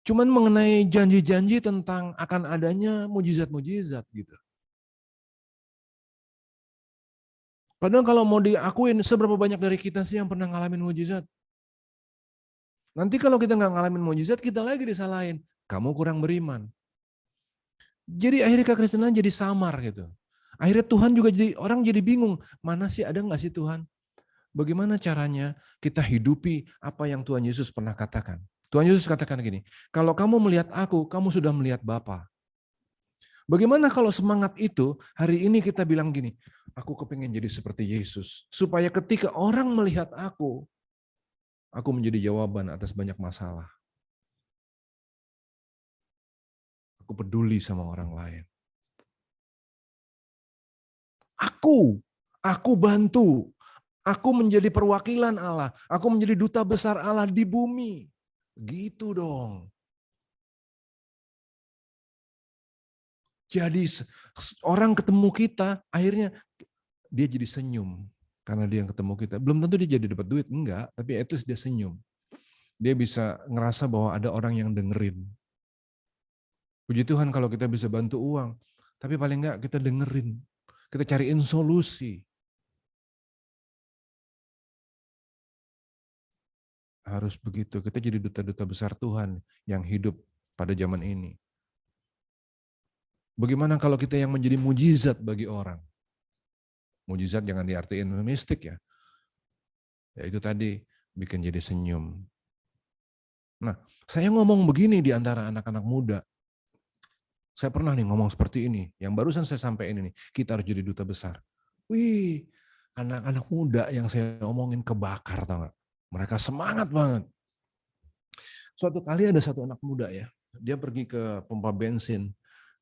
Cuman mengenai janji-janji tentang akan adanya mujizat-mujizat gitu. Padahal kalau mau diakuin, seberapa banyak dari kita sih yang pernah ngalamin mujizat? Nanti kalau kita nggak ngalamin mujizat, kita lagi disalahin. Kamu kurang beriman. Jadi akhirnya kekristenan jadi samar gitu. Akhirnya Tuhan juga orang jadi bingung. Mana sih, ada nggak sih Tuhan? Bagaimana caranya kita hidupi apa yang Tuhan Yesus pernah katakan? Tuhan Yesus katakan gini, kalau kamu melihat aku, kamu sudah melihat Bapa. Bagaimana kalau semangat itu, hari ini kita bilang gini, aku kepingin jadi seperti Yesus. Supaya ketika orang melihat aku menjadi jawaban atas banyak masalah. Aku peduli sama orang lain. Aku bantu. Aku menjadi perwakilan Allah. Aku menjadi duta besar Allah di bumi. Gitu dong. Jadi orang ketemu kita, akhirnya dia jadi senyum. Karena dia yang ketemu kita. Belum tentu dia jadi dapat duit, enggak. Tapi at least dia senyum. Dia bisa ngerasa bahwa ada orang yang dengerin. Puji Tuhan kalau kita bisa bantu uang. Tapi paling enggak kita dengerin. Kita cariin solusi. Harus begitu. Kita jadi duta-duta besar Tuhan yang hidup pada zaman ini. Bagaimana kalau kita yang menjadi mujizat bagi orang? Mujizat jangan diartiin mistik ya. Ya itu tadi, bikin jadi senyum. Nah, saya ngomong begini di antara anak-anak muda. Saya pernah nih ngomong seperti ini. Yang barusan saya sampaikan ini, kita harus jadi duta besar. Wih, anak-anak muda yang saya omongin kebakar, tau gak? Mereka semangat banget. Suatu kali ada satu anak muda ya, dia pergi ke pompa bensin.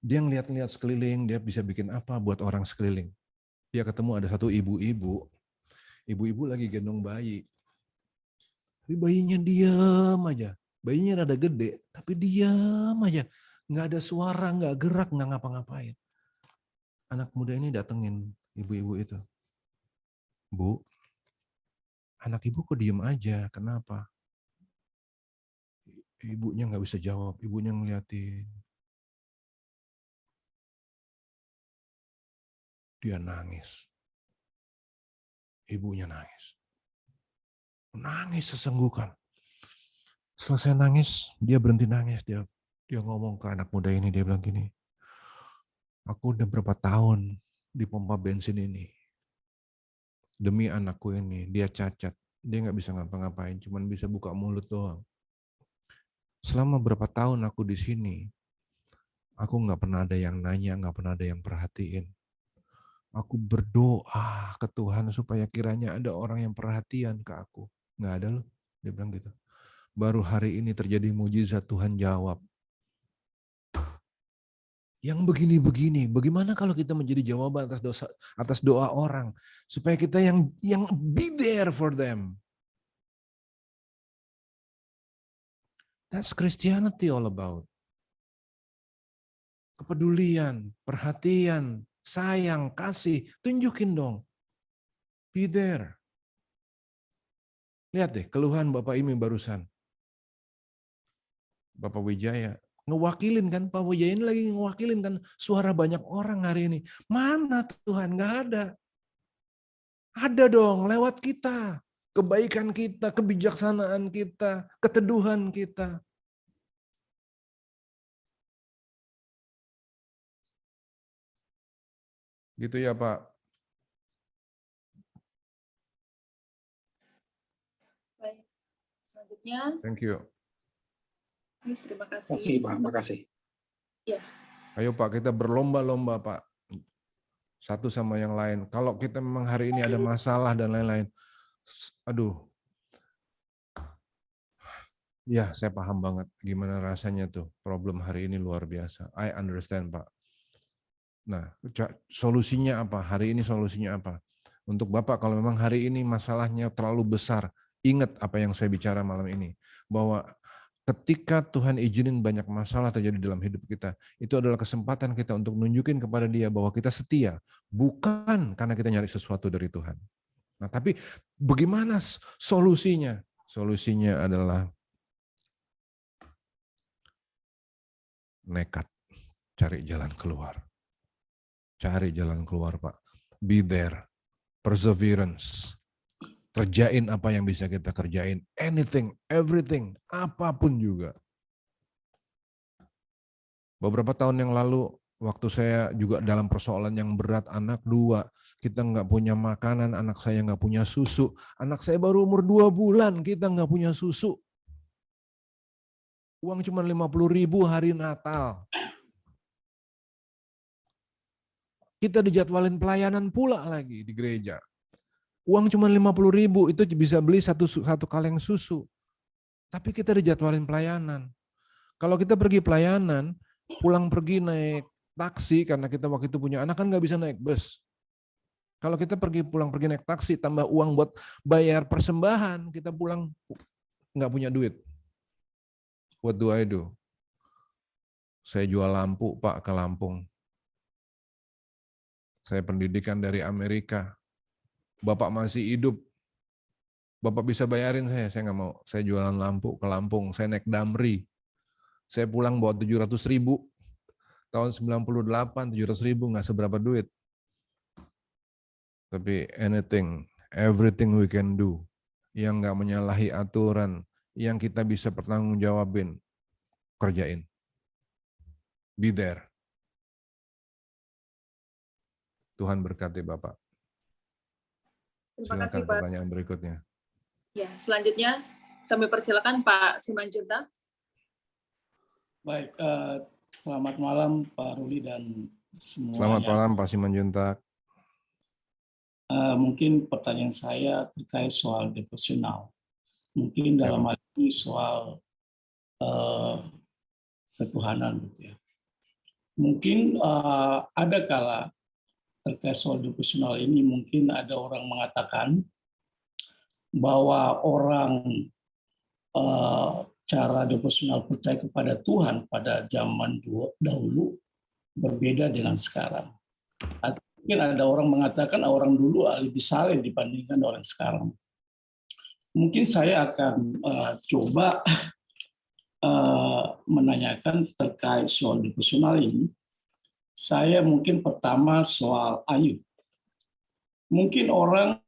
Dia ngeliat-ngeliat sekeliling, dia bisa bikin apa buat orang sekeliling. Dia ketemu ada satu ibu-ibu. Ibu-ibu lagi gendong bayi. Tapi bayinya diam aja. Bayinya rada gede, tapi diam aja. Nggak ada suara, nggak gerak, nggak ngapa-ngapain. Anak muda ini datengin ibu-ibu itu. Bu, anak ibu kok diem aja, kenapa? Ibunya nggak bisa jawab, ibunya ngeliatin. Dia nangis. Ibunya nangis. Nangis sesenggukan. Selesai nangis, dia berhenti nangis. Dia ngomong ke anak muda ini, dia bilang gini, aku udah berapa tahun di pompa bensin ini. Demi anakku ini, dia cacat. Dia nggak bisa ngapa-ngapain, cuman bisa buka mulut doang. Selama berapa tahun aku di sini, aku nggak pernah ada yang nanya, nggak pernah ada yang perhatiin. Aku berdoa ke Tuhan supaya kiranya ada orang yang perhatian ke aku. Nggak ada loh, dia bilang gitu. Baru hari ini terjadi mujizat, Tuhan jawab. Yang begini-begini, bagaimana kalau kita menjadi jawaban atas doa orang, supaya kita yang be there for them. That's Christianity all about. Kepedulian, perhatian, sayang, kasih, tunjukin dong. Be there. Lihat deh, keluhan Bapak Imi barusan. Bapak Wijaya, ngewakilin kan, Pak Wijaya ini lagi ngewakilin kan suara banyak orang hari ini. Mana Tuhan? Nggak ada. Ada dong, lewat kita. Kebaikan kita, kebijaksanaan kita, keteduhan kita. Gitu ya Pak. Baik. Selanjutnya. Thank you. Terima kasih. Terima kasih. Ya. Ayo Pak, kita berlomba-lomba Pak. Satu sama yang lain. Kalau kita memang hari ini ada masalah dan lain-lain. Aduh. Ya, saya paham banget gimana rasanya tuh. Problem hari ini luar biasa. I understand Pak. Nah, solusinya apa? Hari ini solusinya apa? Untuk Bapak, kalau memang hari ini masalahnya terlalu besar, ingat apa yang saya bicara malam ini. Bahwa ketika Tuhan izinin banyak masalah terjadi dalam hidup kita, itu adalah kesempatan kita untuk nunjukin kepada Dia bahwa kita setia, bukan karena kita nyari sesuatu dari Tuhan. Nah, tapi bagaimana solusinya? Solusinya adalah nekat, cari jalan keluar. Cari jalan keluar, Pak. Be there. Perseverance. Kerjain apa yang bisa kita kerjain. Anything, everything, apapun juga. Beberapa tahun yang lalu, waktu saya juga dalam persoalan yang berat, anak 2, kita nggak punya makanan, anak saya nggak punya susu. Anak saya baru umur 2 bulan, kita nggak punya susu. Uang cuma 50.000 hari Natal. Kita dijadwalin pelayanan pula lagi di gereja. Uang cuma 50.000, itu bisa beli satu kaleng susu. Tapi kita dijadwalin pelayanan. Kalau kita pergi pelayanan, pulang pergi naik taksi, karena kita waktu itu punya anak kan nggak bisa naik bus. Kalau kita pulang pergi naik taksi, tambah uang buat bayar persembahan, kita pulang nggak punya duit. What do I do? Saya jual lampu, Pak, ke Lampung. Saya pendidikan dari Amerika. Bapak masih hidup. Bapak bisa bayarin saya nggak mau. Saya jualan lampu ke Lampung. Saya naik Damri. Saya pulang bawa 700.000. Tahun 98, 700.000 nggak seberapa duit. Tapi everything we can do, yang nggak menyalahi aturan, yang kita bisa pertanggungjawabin, kerjain. Be there. Tuhan berkati Bapak. Terima kasih, Silakan Pak. Pertanyaan berikutnya. Ya, selanjutnya kami persilakan Pak Simanjuntak. Baik, selamat malam Pak Ruli dan semuanya. Selamat malam Pak Simanjuntak. Mungkin pertanyaan saya terkait soal devosional. Mungkin dalam hal ini soal ketuhanan gitu ya. Mungkin ada kala terkait soal devosional ini, mungkin ada orang mengatakan bahwa orang cara devosional percaya kepada Tuhan pada zaman dahulu berbeda dengan sekarang. Atau mungkin ada orang mengatakan orang dulu lebih saleh dibandingkan orang sekarang. Mungkin saya akan coba menanyakan terkait soal devosional ini. Saya mungkin pertama soal Ayub. Mungkin orang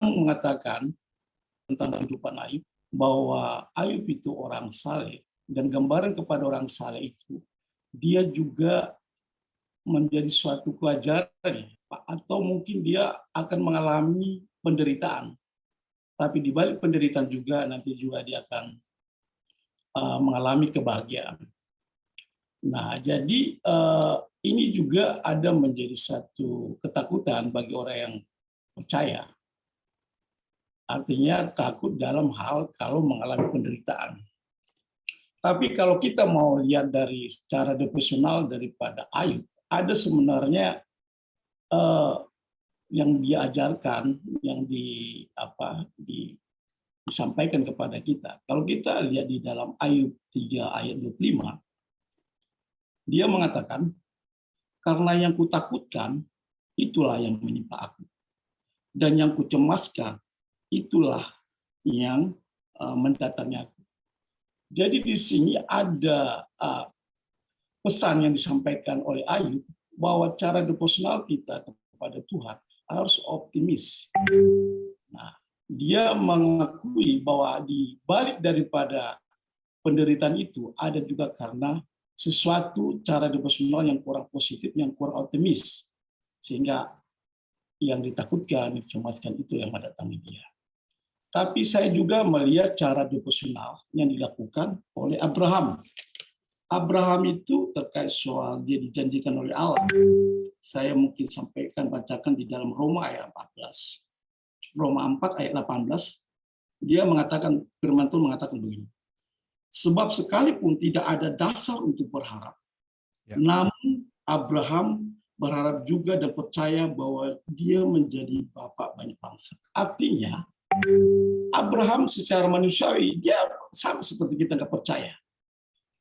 mengatakan tentang kehidupan Ayub bahwa Ayub itu orang saleh, dan gambaran kepada orang saleh itu dia juga menjadi suatu pelajaran, atau mungkin dia akan mengalami penderitaan. Tapi di balik penderitaan juga nanti juga dia akan mengalami kebahagiaan. Nah, jadi ini juga ada menjadi satu ketakutan bagi orang yang percaya, Artinya takut dalam hal kalau mengalami penderitaan. Tapi kalau kita mau lihat dari secara devosional daripada Ayub, ada sebenarnya yang diajarkan, yang disampaikan kepada kita. Kalau kita lihat di dalam Ayub 3 ayat 25, dia mengatakan, karena yang kutakutkan, itulah yang menimpa aku. Dan yang kucemaskan, itulah yang mendatangi aku. Jadi di sini ada pesan yang disampaikan oleh Ayub, bahwa cara devosional kita kepada Tuhan harus optimis. Nah, dia mengakui bahwa di balik daripada penderitaan itu ada juga karena sesuatu cara devosional yang kurang positif, yang kurang optimis, sehingga yang ditakutkan, dicemaskan itu yang mendatangi dia. Tapi saya juga melihat cara devosional yang dilakukan oleh Abraham. Abraham itu terkait soal dia dijanjikan oleh Allah. Saya mungkin bacakan di dalam Roma ayat 14. Roma 4 ayat 18, dia mengatakan, firman Tuhan mengatakan begini. Sebab sekalipun tidak ada dasar untuk berharap, namun Abraham berharap juga dan percaya bahwa dia menjadi bapak banyak bangsa. Artinya, Abraham secara manusiawi, dia sama seperti kita nggak percaya.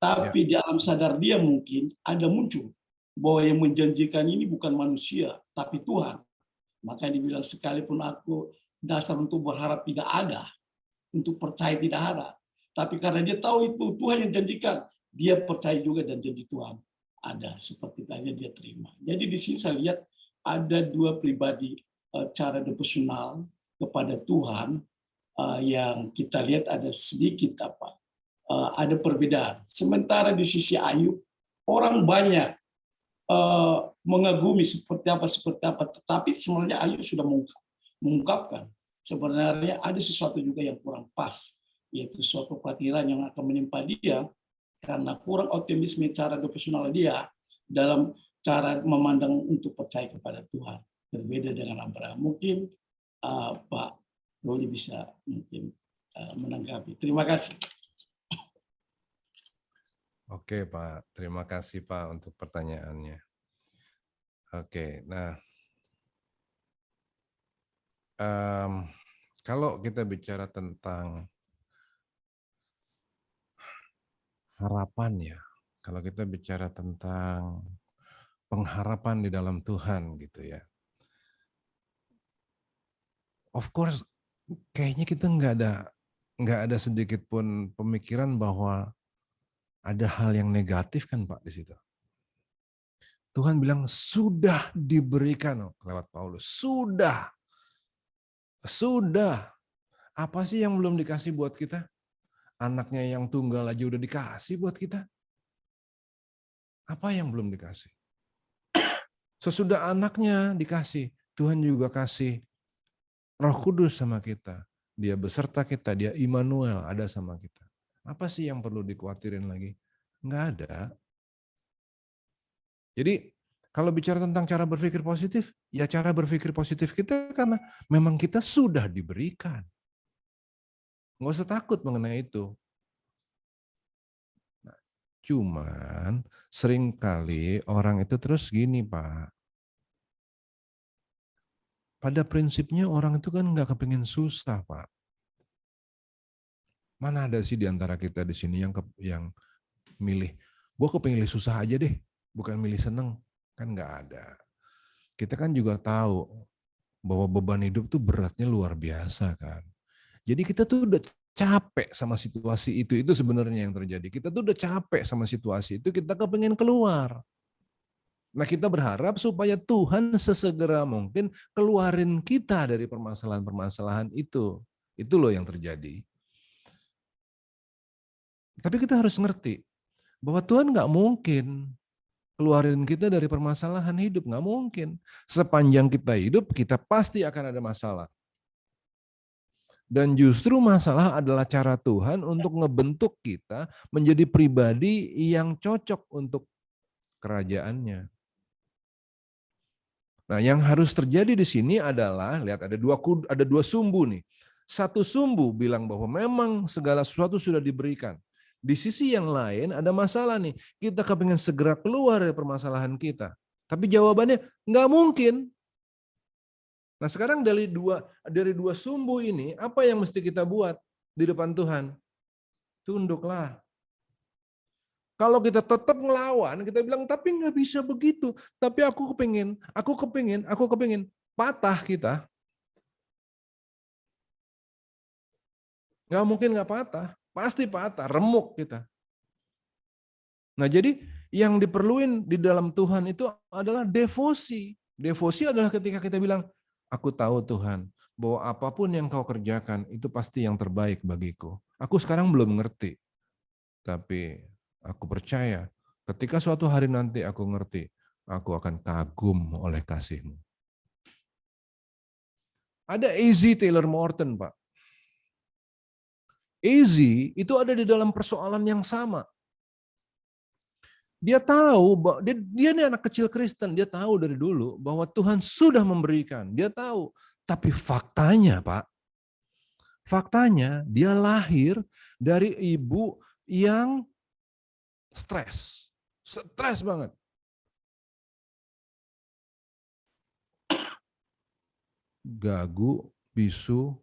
Tapi di alam sadar dia mungkin ada muncul bahwa yang menjanjikan ini bukan manusia, tapi Tuhan. Maka dibilang sekalipun aku dasar untuk berharap tidak ada, untuk percaya tidak ada. Tapi karena dia tahu itu Tuhan yang janjikan, dia percaya juga dan janji Tuhan ada. Seperti tanya dia terima. Jadi di sini saya lihat ada dua pribadi cara devosional kepada Tuhan yang kita lihat ada sedikit ada perbedaan. Sementara di sisi Ayub, orang banyak mengagumi seperti apa, tetapi sebenarnya Ayub sudah mengungkapkan sebenarnya ada sesuatu juga yang kurang pas, yaitu suatu kekhawatiran yang akan menimpa dia karena kurang optimisme cara devosional dia dalam cara memandang untuk percaya kepada Tuhan. Berbeda dengan Abraham. Mungkin Pak Roli bisa mungkin menanggapi. Terima kasih. Oke Pak, terima kasih Pak untuk pertanyaannya. Oke, nah kalau kita bicara tentang harapan ya, kalau kita bicara tentang pengharapan di dalam Tuhan gitu ya, of course kayaknya kita nggak ada sedikit pun pemikiran bahwa ada hal yang negatif kan Pak di situ. Tuhan bilang sudah diberikan lewat Paulus. Sudah. Apa sih yang belum dikasih buat kita? Anaknya yang tunggal aja udah dikasih buat kita. Apa yang belum dikasih? Sesudah anaknya dikasih, Tuhan juga kasih Roh Kudus sama kita. Dia beserta kita, dia Immanuel ada sama kita. Apa sih yang perlu dikhawatirin lagi? Nggak ada. Jadi kalau bicara tentang cara berpikir positif, ya cara berpikir positif kita karena memang kita sudah diberikan. Nggak usah takut mengenai itu. Nah, cuman seringkali orang itu terus gini Pak. Pada prinsipnya orang itu kan nggak kepingin susah Pak. Mana ada sih di antara kita di sini yang milih, gue kepingin susah aja deh, bukan milih seneng, kan nggak ada. Kita kan juga tahu bahwa beban hidup tuh beratnya luar biasa kan. Jadi kita tuh udah capek sama situasi itu sebenarnya yang terjadi. Kita tuh udah capek sama situasi itu, kita kepingin keluar. Nah kita berharap supaya Tuhan sesegera mungkin keluarin kita dari permasalahan-permasalahan itu. Itu loh yang terjadi. Tapi kita harus ngerti bahwa Tuhan nggak mungkin keluarin kita dari permasalahan hidup, nggak mungkin. Sepanjang kita hidup, kita pasti akan ada masalah. Dan justru masalah adalah cara Tuhan untuk ngebentuk kita menjadi pribadi yang cocok untuk kerajaannya. Nah, yang harus terjadi di sini adalah, lihat ada dua sumbu nih. Satu sumbu bilang bahwa memang segala sesuatu sudah diberikan. Di sisi yang lain ada masalah nih. Kita kepingin segera keluar dari permasalahan kita. Tapi jawabannya nggak mungkin. Nah sekarang dari dua sumbu ini, apa yang mesti kita buat di depan Tuhan? Tunduklah. Kalau kita tetap ngelawan, kita bilang, tapi nggak bisa begitu. Tapi aku kepingin. Patah kita. Nggak mungkin nggak patah. Pasti patah, remuk kita. Nah jadi yang diperluin di dalam Tuhan itu adalah devosi. Devosi adalah ketika kita bilang, aku tahu Tuhan, bahwa apapun yang kau kerjakan itu pasti yang terbaik bagiku. Aku sekarang belum ngerti. Tapi aku percaya ketika suatu hari nanti aku ngerti, aku akan kagum oleh kasih-Mu. Ada A.Z. Taylor Morton, Pak. A.Z. itu ada di dalam persoalan yang sama. Dia tahu, dia ini anak kecil Kristen, dia tahu dari dulu bahwa Tuhan sudah memberikan. Dia tahu, tapi faktanya, Pak, faktanya dia lahir dari ibu yang stres banget. Gagu, bisu,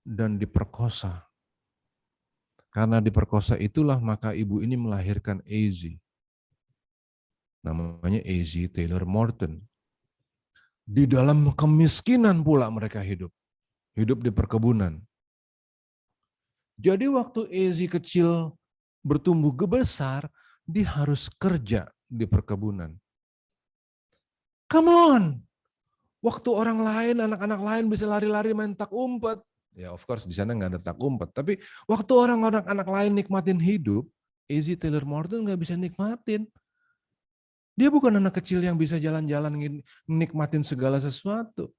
dan diperkosa. Karena diperkosa itulah maka ibu ini melahirkan A.Z. Namanya A.Z. Taylor Morton. Di dalam kemiskinan pula mereka hidup. Hidup di perkebunan. Jadi waktu A.Z. kecil bertumbuh besar, dia harus kerja di perkebunan. Come on! Waktu orang lain, anak-anak lain bisa lari-lari main tak umpet. Ya of course di sana nggak ada tak umpet. Tapi waktu orang-orang anak lain nikmatin hidup, A.Z. Taylor Morton nggak bisa nikmatin. Dia bukan anak kecil yang bisa jalan-jalan nikmatin segala sesuatu.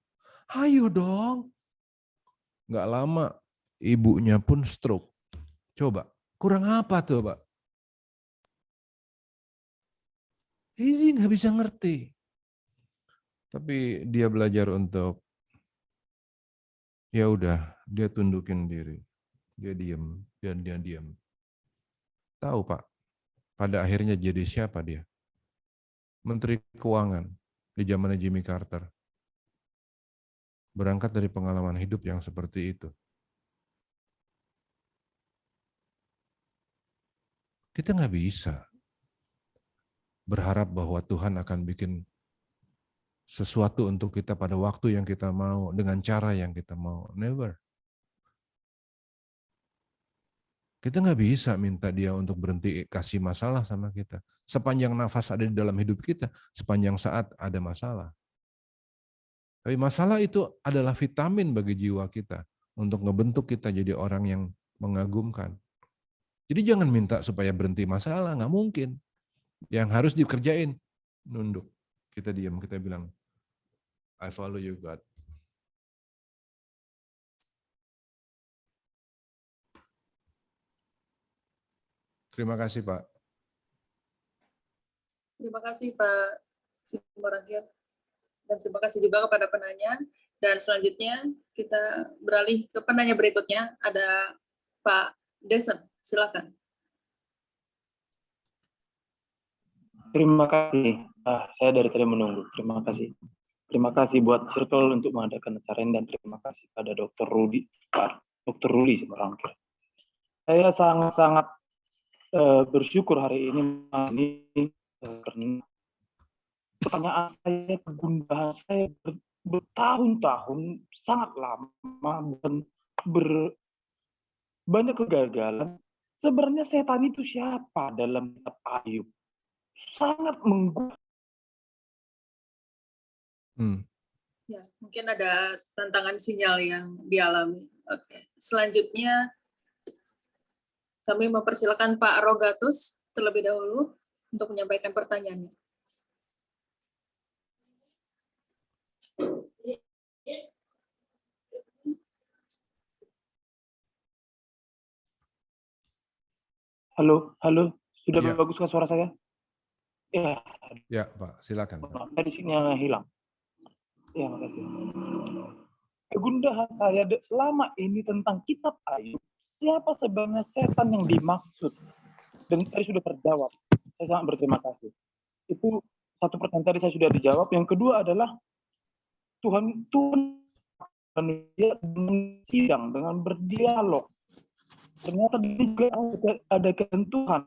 Ayo dong. Nggak lama, ibunya pun stroke. Coba, kurang apa tuh, Pak? A.Z. nggak bisa ngerti. Tapi dia belajar untuk ya udah, dia tundukin diri. Dia diam, dan dia diam. Tahu Pak, pada akhirnya jadi siapa dia? Menteri Keuangan di zamannya Jimmy Carter. Berangkat dari pengalaman hidup yang seperti itu. Kita nggak bisa berharap bahwa Tuhan akan bikin sesuatu untuk kita pada waktu yang kita mau, dengan cara yang kita mau. Never. Kita nggak bisa minta dia untuk berhenti kasih masalah sama kita. Sepanjang nafas ada di dalam hidup kita, sepanjang saat ada masalah. Tapi masalah itu adalah vitamin bagi jiwa kita untuk ngebentuk kita jadi orang yang mengagumkan. Jadi jangan minta supaya berhenti masalah, nggak mungkin. Yang harus dikerjain, nunduk. Kita diam, kita bilang, I follow you God. Terima kasih Pak. Terima kasih Pak Simorangkir. Dan terima kasih juga kepada penanya. Dan selanjutnya kita beralih ke penanya berikutnya. Ada Pak Desen, silakan. Terima kasih. Saya dari tadi menunggu. Terima kasih. Terima kasih buat Circle untuk mengadakan acara ini dan terima kasih pada Dr. Ruli Simorangkir. Saya sangat-sangat bersyukur hari ini karena pertanyaan saya, kegundahan saya bertahun-tahun sangat lama dan banyak kegagalan. Sebenarnya setan itu siapa dalam kitab Ayub? Sangat menggugah. Ya, mungkin ada tantangan sinyal yang dialami. Oke. Selanjutnya kami mempersilakan Pak Rogatus terlebih dahulu untuk menyampaikan pertanyaannya. Halo, sudah bagus kan suara saya? Ya Pak, silakan. Tadi sinyalnya hilang. Ya, makasih. kegundahan saya selama ini tentang kitab Ayub, siapa sebenarnya setan yang dimaksud? Dan tadi sudah terjawab. Saya sangat berterima kasih. Itu satu pertanyaan tadi saya sudah dijawab. Yang kedua adalah Tuhan manusia dengan sidang, dengan berdialog. Ternyata juga ada ketentuan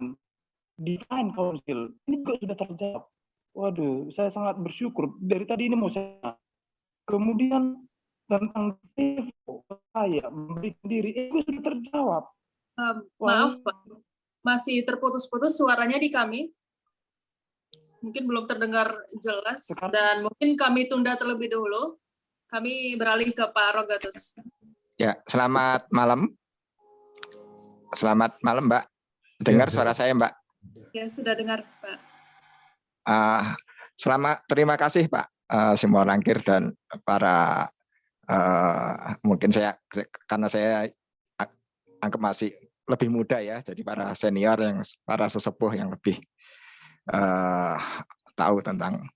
divine council. Ini juga sudah terjawab. Waduh, saya sangat bersyukur. Dari tadi ini mau saya. Kemudian tentang saya memberi diri, itu sudah terjawab. Maaf, Pak. Masih terputus-putus suaranya di kami. Mungkin belum terdengar jelas. Dan mungkin kami tunda terlebih dahulu. Kami beralih ke Pak Rogatus. Ya, selamat malam. Selamat malam, Mbak. Dengar suara saya, Mbak? Ya, sudah dengar, Pak. Terima kasih, Pak Simorangkir dan para mungkin karena saya anggap masih lebih muda ya, jadi para senior para sesepuh yang lebih tahu tentang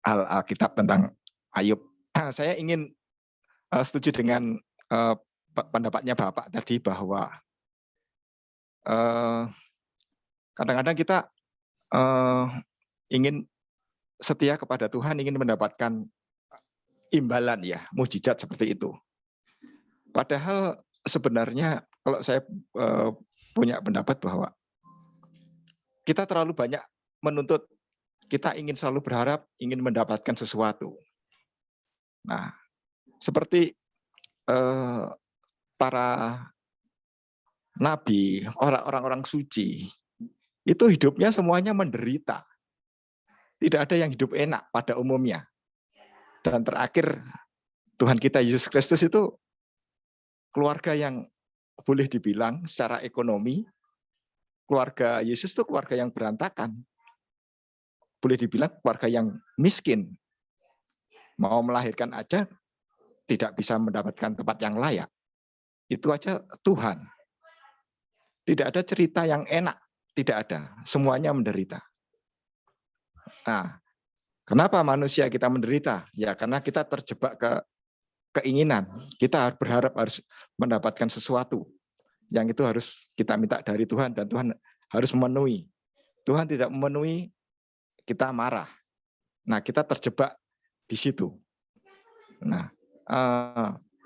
hal Alkitab tentang Ayub. Saya ingin setuju dengan pendapatnya Bapak tadi bahwa kadang-kadang kita ingin setia kepada Tuhan, ingin mendapatkan imbalan ya, mujizat seperti itu. Padahal sebenarnya kalau saya punya pendapat bahwa kita terlalu banyak menuntut, kita ingin selalu berharap, ingin mendapatkan sesuatu. Nah, seperti para nabi, orang-orang suci, itu hidupnya semuanya menderita. Tidak ada yang hidup enak pada umumnya. Dan terakhir, Tuhan kita Yesus Kristus itu keluarga yang boleh dibilang secara ekonomi, keluarga Yesus itu keluarga yang berantakan. Boleh dibilang keluarga yang miskin. Mau melahirkan aja tidak bisa mendapatkan tempat yang layak. Itu aja Tuhan. Tidak ada cerita yang enak, tidak ada. Semuanya menderita. Nah, kenapa manusia kita menderita? Ya karena kita terjebak ke keinginan. Kita berharap harus mendapatkan sesuatu. Yang itu harus kita minta dari Tuhan dan Tuhan harus memenuhi. Tuhan tidak memenuhi, kita marah. Nah, kita terjebak di situ. Nah,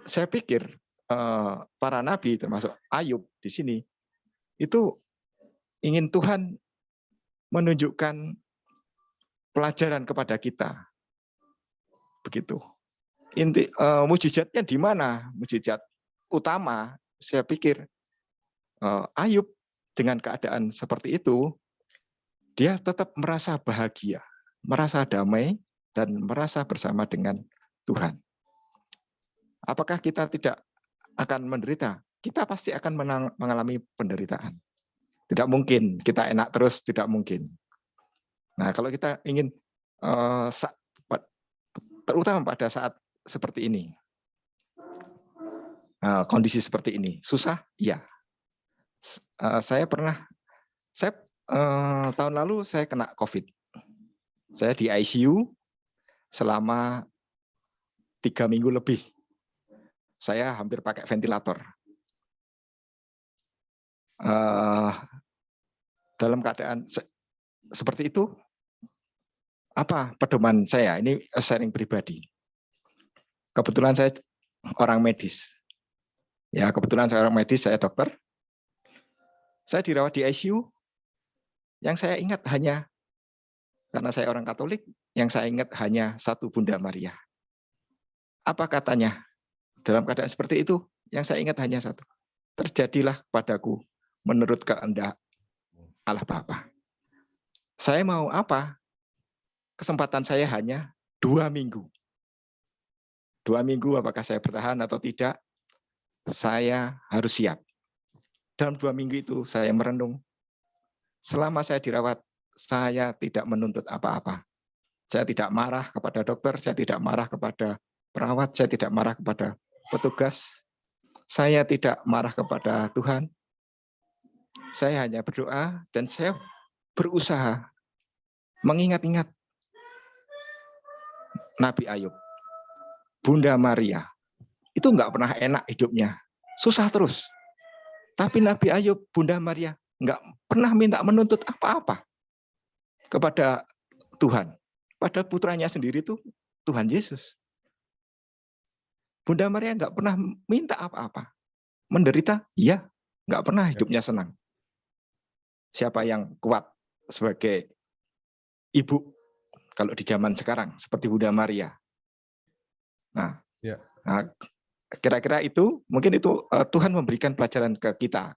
saya pikir para nabi termasuk Ayub di sini itu ingin Tuhan menunjukkan pelajaran kepada kita. Begitu. Inti mujizatnya di mana? Mujizat utama saya pikir Ayub dengan keadaan seperti itu dia tetap merasa bahagia, merasa damai dan merasa bersama dengan Tuhan. Apakah kita tidak akan menderita? Kita pasti akan mengalami penderitaan. Tidak mungkin kita enak terus, tidak mungkin. Nah, kalau kita ingin terutama pada saat seperti ini, kondisi seperti ini, susah, ya. Saya tahun lalu saya kena COVID. Saya di ICU selama 3 minggu lebih. Saya hampir pakai ventilator. Dalam keadaan seperti itu, apa pedoman saya? Ini sharing pribadi. Kebetulan saya orang medis. Ya, kebetulan saya orang medis, saya dokter. Saya dirawat di ICU. Yang saya ingat hanya, karena saya orang Katolik, yang saya ingat hanya satu Bunda Maria. Apa katanya? Dalam keadaan seperti itu, yang saya ingat hanya satu. Terjadilah kepadaku menurut kehendak Allah Bapa. Saya mau apa? Kesempatan saya hanya 2 minggu. 2 minggu apakah saya bertahan atau tidak, saya harus siap. Dalam 2 minggu itu saya merenung. Selama saya dirawat, saya tidak menuntut apa-apa. Saya tidak marah kepada dokter, saya tidak marah kepada perawat, saya tidak marah kepada petugas, saya tidak marah kepada Tuhan. Saya hanya berdoa dan saya berusaha mengingat-ingat Nabi Ayub. Bunda Maria itu nggak pernah enak hidupnya, susah terus. Tapi Nabi Ayub, Bunda Maria nggak pernah minta menuntut apa-apa kepada Tuhan. Pada putranya sendiri itu Tuhan Yesus. Bunda Maria nggak pernah minta apa-apa. Menderita, iya, nggak pernah hidupnya senang. Siapa yang kuat sebagai ibu kalau di zaman sekarang seperti Bunda Maria? Nah, kira-kira itu mungkin itu Tuhan memberikan pelajaran ke kita.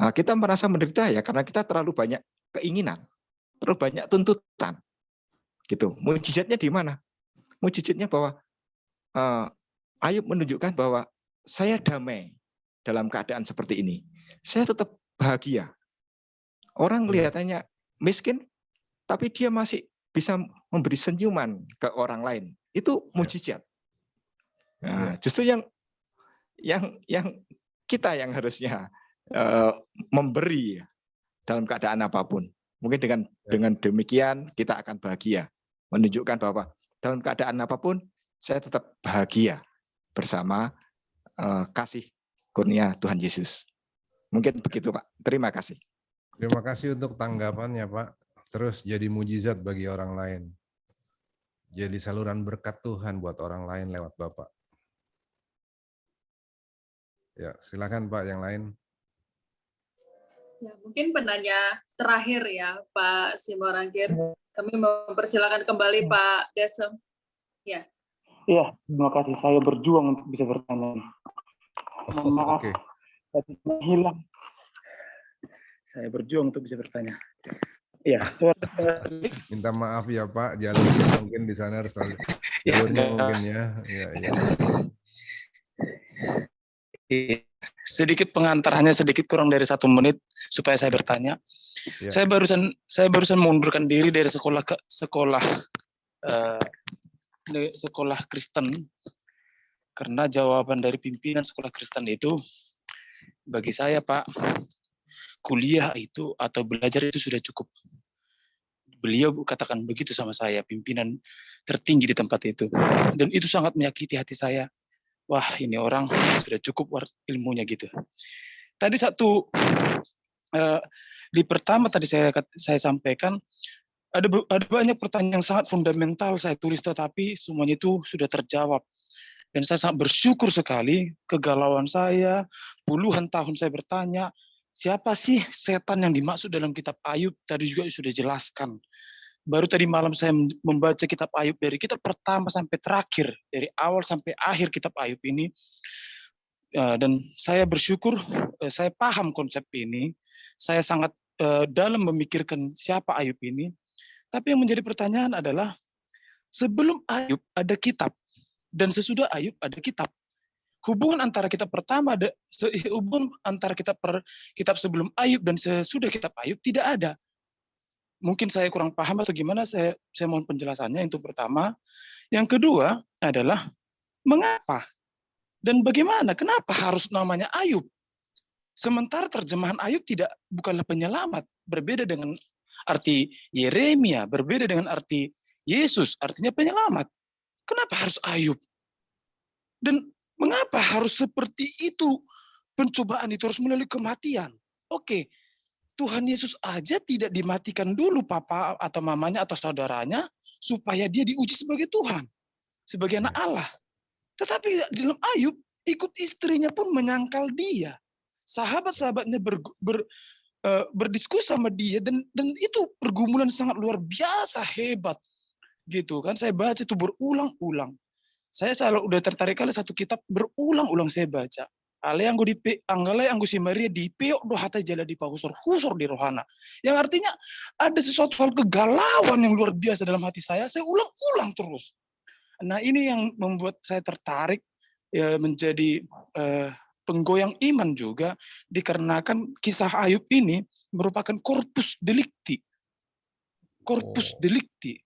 Nah, kita merasa menderita ya karena kita terlalu banyak keinginan, terlalu banyak tuntutan. Gitu. Mujizatnya di mana? Mujizatnya bahwa Ayub menunjukkan bahwa saya damai dalam keadaan seperti ini. Saya tetap bahagia. Orang kelihatannya miskin, tapi dia masih bisa memberi senyuman ke orang lain. Itu mujizat. Nah, justru yang kita yang harusnya memberi dalam keadaan apapun. Mungkin dengan demikian kita akan bahagia. Menunjukkan bahwa dalam keadaan apapun saya tetap bahagia bersama kasih kurnia Tuhan Yesus. Mungkin begitu, Pak. Terima kasih. Terima kasih untuk tanggapannya, Pak. Terus jadi mujizat bagi orang lain. Jadi saluran berkat Tuhan buat orang lain lewat Bapak. Ya, silakan Pak yang lain. Ya, mungkin penanya terakhir ya, Pak Simorangkir. Kami mempersilakan kembali Pak Desem. Ya. Iya, terima kasih. Saya berjuang untuk bisa bertanya. Maaf, tadi hilang. Saya berjuang untuk bisa bertanya. Iya, suara. Minta maaf ya Pak, jalurnya mungkin di sana harus jalurnya mungkin ya. Sedikit pengantar, hanya sedikit kurang dari 1 menit supaya saya bertanya. Ya. Saya barusan mengundurkan diri dari sekolah Kristen karena jawaban dari pimpinan sekolah Kristen itu bagi saya, Pak, kuliah itu atau belajar itu sudah cukup. Beliau katakan begitu sama saya, pimpinan tertinggi di tempat itu, dan itu sangat menyakiti hati saya. Wah, ini orang sudah cukup ilmunya gitu. Tadi di pertama tadi saya sampaikan ada banyak pertanyaan yang sangat fundamental saya tulis, tetapi semuanya itu sudah terjawab. Dan saya sangat bersyukur sekali, kegalauan saya, puluhan tahun saya bertanya, siapa sih setan yang dimaksud dalam kitab Ayub? Tadi juga sudah jelaskan. Baru tadi malam saya membaca kitab Ayub dari kitab pertama sampai terakhir, dari awal sampai akhir kitab Ayub ini. Dan saya bersyukur, saya paham konsep ini. Saya sangat dalam memikirkan siapa Ayub ini. Tapi yang menjadi pertanyaan adalah, sebelum Ayub ada kitab, dan sesudah Ayub ada kitab. Hubungan antara kitab pertama, hubungan antara kitab sebelum Ayub dan sesudah kitab Ayub tidak ada. Mungkin saya kurang paham atau gimana, saya mohon penjelasannya. Itu pertama. Yang kedua adalah, mengapa dan bagaimana, kenapa harus namanya Ayub? Sementara terjemahan Ayub bukanlah penyelamat, berbeda dengan arti Yeremia, berbeda dengan arti Yesus, artinya penyelamat. Kenapa harus Ayub? Dan mengapa harus seperti itu? Pencobaan itu harus melalui kematian. Oke, Tuhan Yesus aja tidak dimatikan dulu papa atau mamanya atau saudaranya supaya dia diuji sebagai Tuhan, sebagai anak Allah. Tetapi dalam Ayub, ikut istrinya pun menyangkal dia. Sahabat-sahabatnya berdiskusi sama dia, dan itu pergumulan sangat luar biasa hebat. Gitu kan, saya baca itu berulang-ulang. Saya selalu udah tertarik kali satu kitab berulang-ulang saya baca. Ale anggo si Maria di peok do hata jala di pahusor di rohana. Yang artinya ada sesuatu hal kegalauan yang luar biasa dalam hati saya ulang-ulang terus. Nah, ini yang membuat saya tertarik ya, menjadi penggoyang iman juga, dikarenakan kisah Ayub ini merupakan corpus delicti. Corpus delicti.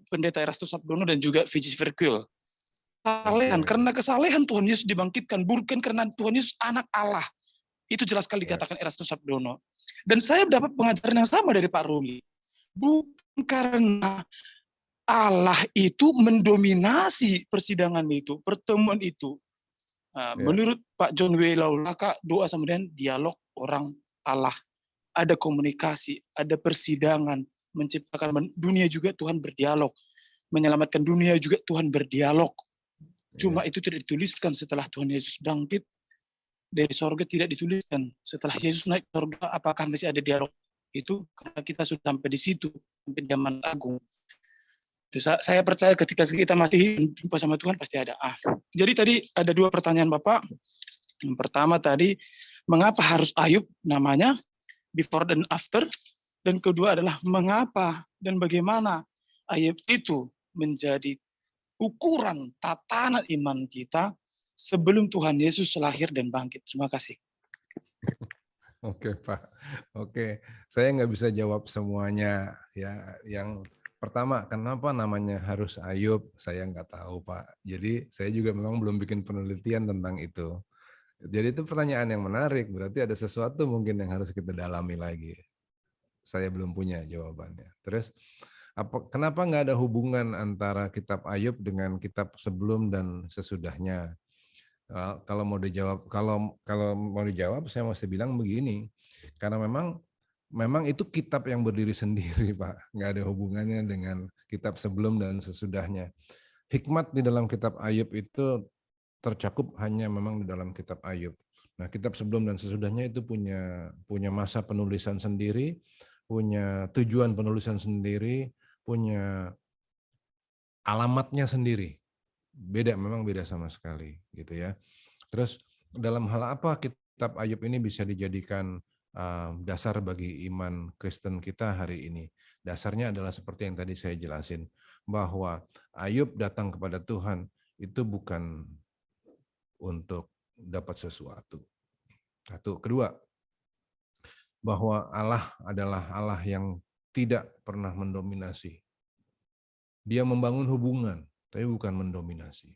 Pendeta Erastus Sabdono dan juga Vicis Vercul. Kesalehan, karena kesalehan Tuhan Yesus dibangkitkan, bukan karena Tuhan Yesus anak Allah. Itu jelas sekali dikatakan Erastus Sabdono. Dan saya dapat pengajaran yang sama dari Pak Ruli. Bukan karena Allah itu mendominasi persidangan itu, pertemuan itu. Menurut Pak John W. Laulaka, doa kemudian dialog orang Allah. Ada komunikasi, ada persidangan, menciptakan dunia juga Tuhan berdialog. Menyelamatkan dunia juga Tuhan berdialog. Cuma itu tidak dituliskan setelah Tuhan Yesus bangkit dari sorga, tidak dituliskan. Setelah Yesus naik ke sorga, apakah masih ada dialog? Itu karena kita sudah sampai di situ, sampai zaman agung. Itu saya percaya ketika kita mati jumpa sama Tuhan pasti ada. Jadi tadi ada 2 pertanyaan Bapak. Yang pertama tadi, mengapa harus Ayub namanya? Before dan after. Dan kedua adalah mengapa dan bagaimana Ayub itu menjadi ukuran tatanan iman kita sebelum Tuhan Yesus lahir dan bangkit. Terima kasih. Oke Pak, oke. Saya nggak bisa jawab semuanya. Ya, yang pertama, kenapa namanya harus Ayub? Saya nggak tahu Pak. Jadi saya juga memang belum bikin penelitian tentang itu. Jadi itu pertanyaan yang menarik. Berarti ada sesuatu mungkin yang harus kita dalami lagi. Saya belum punya jawabannya. Terus, kenapa nggak ada hubungan antara kitab Ayub dengan kitab sebelum dan sesudahnya? Kalau mau dijawab, saya mesti bilang begini, karena memang itu kitab yang berdiri sendiri, Pak, nggak ada hubungannya dengan kitab sebelum dan sesudahnya. Hikmat di dalam kitab Ayub itu tercakup hanya memang di dalam kitab Ayub. Nah, kitab sebelum dan sesudahnya itu punya masa penulisan sendiri, punya tujuan penulisan sendiri, punya alamatnya sendiri. Memang beda sama sekali gitu ya. Terus dalam hal apa kitab Ayub ini bisa dijadikan dasar bagi iman Kristen kita hari ini? Dasarnya adalah seperti yang tadi saya jelasin, bahwa Ayub datang kepada Tuhan itu bukan untuk dapat sesuatu. Satu. Kedua, bahwa Allah adalah Allah yang tidak pernah mendominasi. Dia membangun hubungan, tapi bukan mendominasi.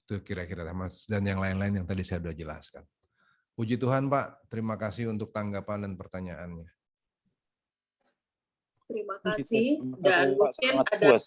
Itu kira-kira, Mas, dan yang lain-lain yang tadi saya sudah jelaskan. Puji Tuhan, Pak. Terima kasih untuk tanggapan dan pertanyaannya. Terima kasih. Dan mungkin ada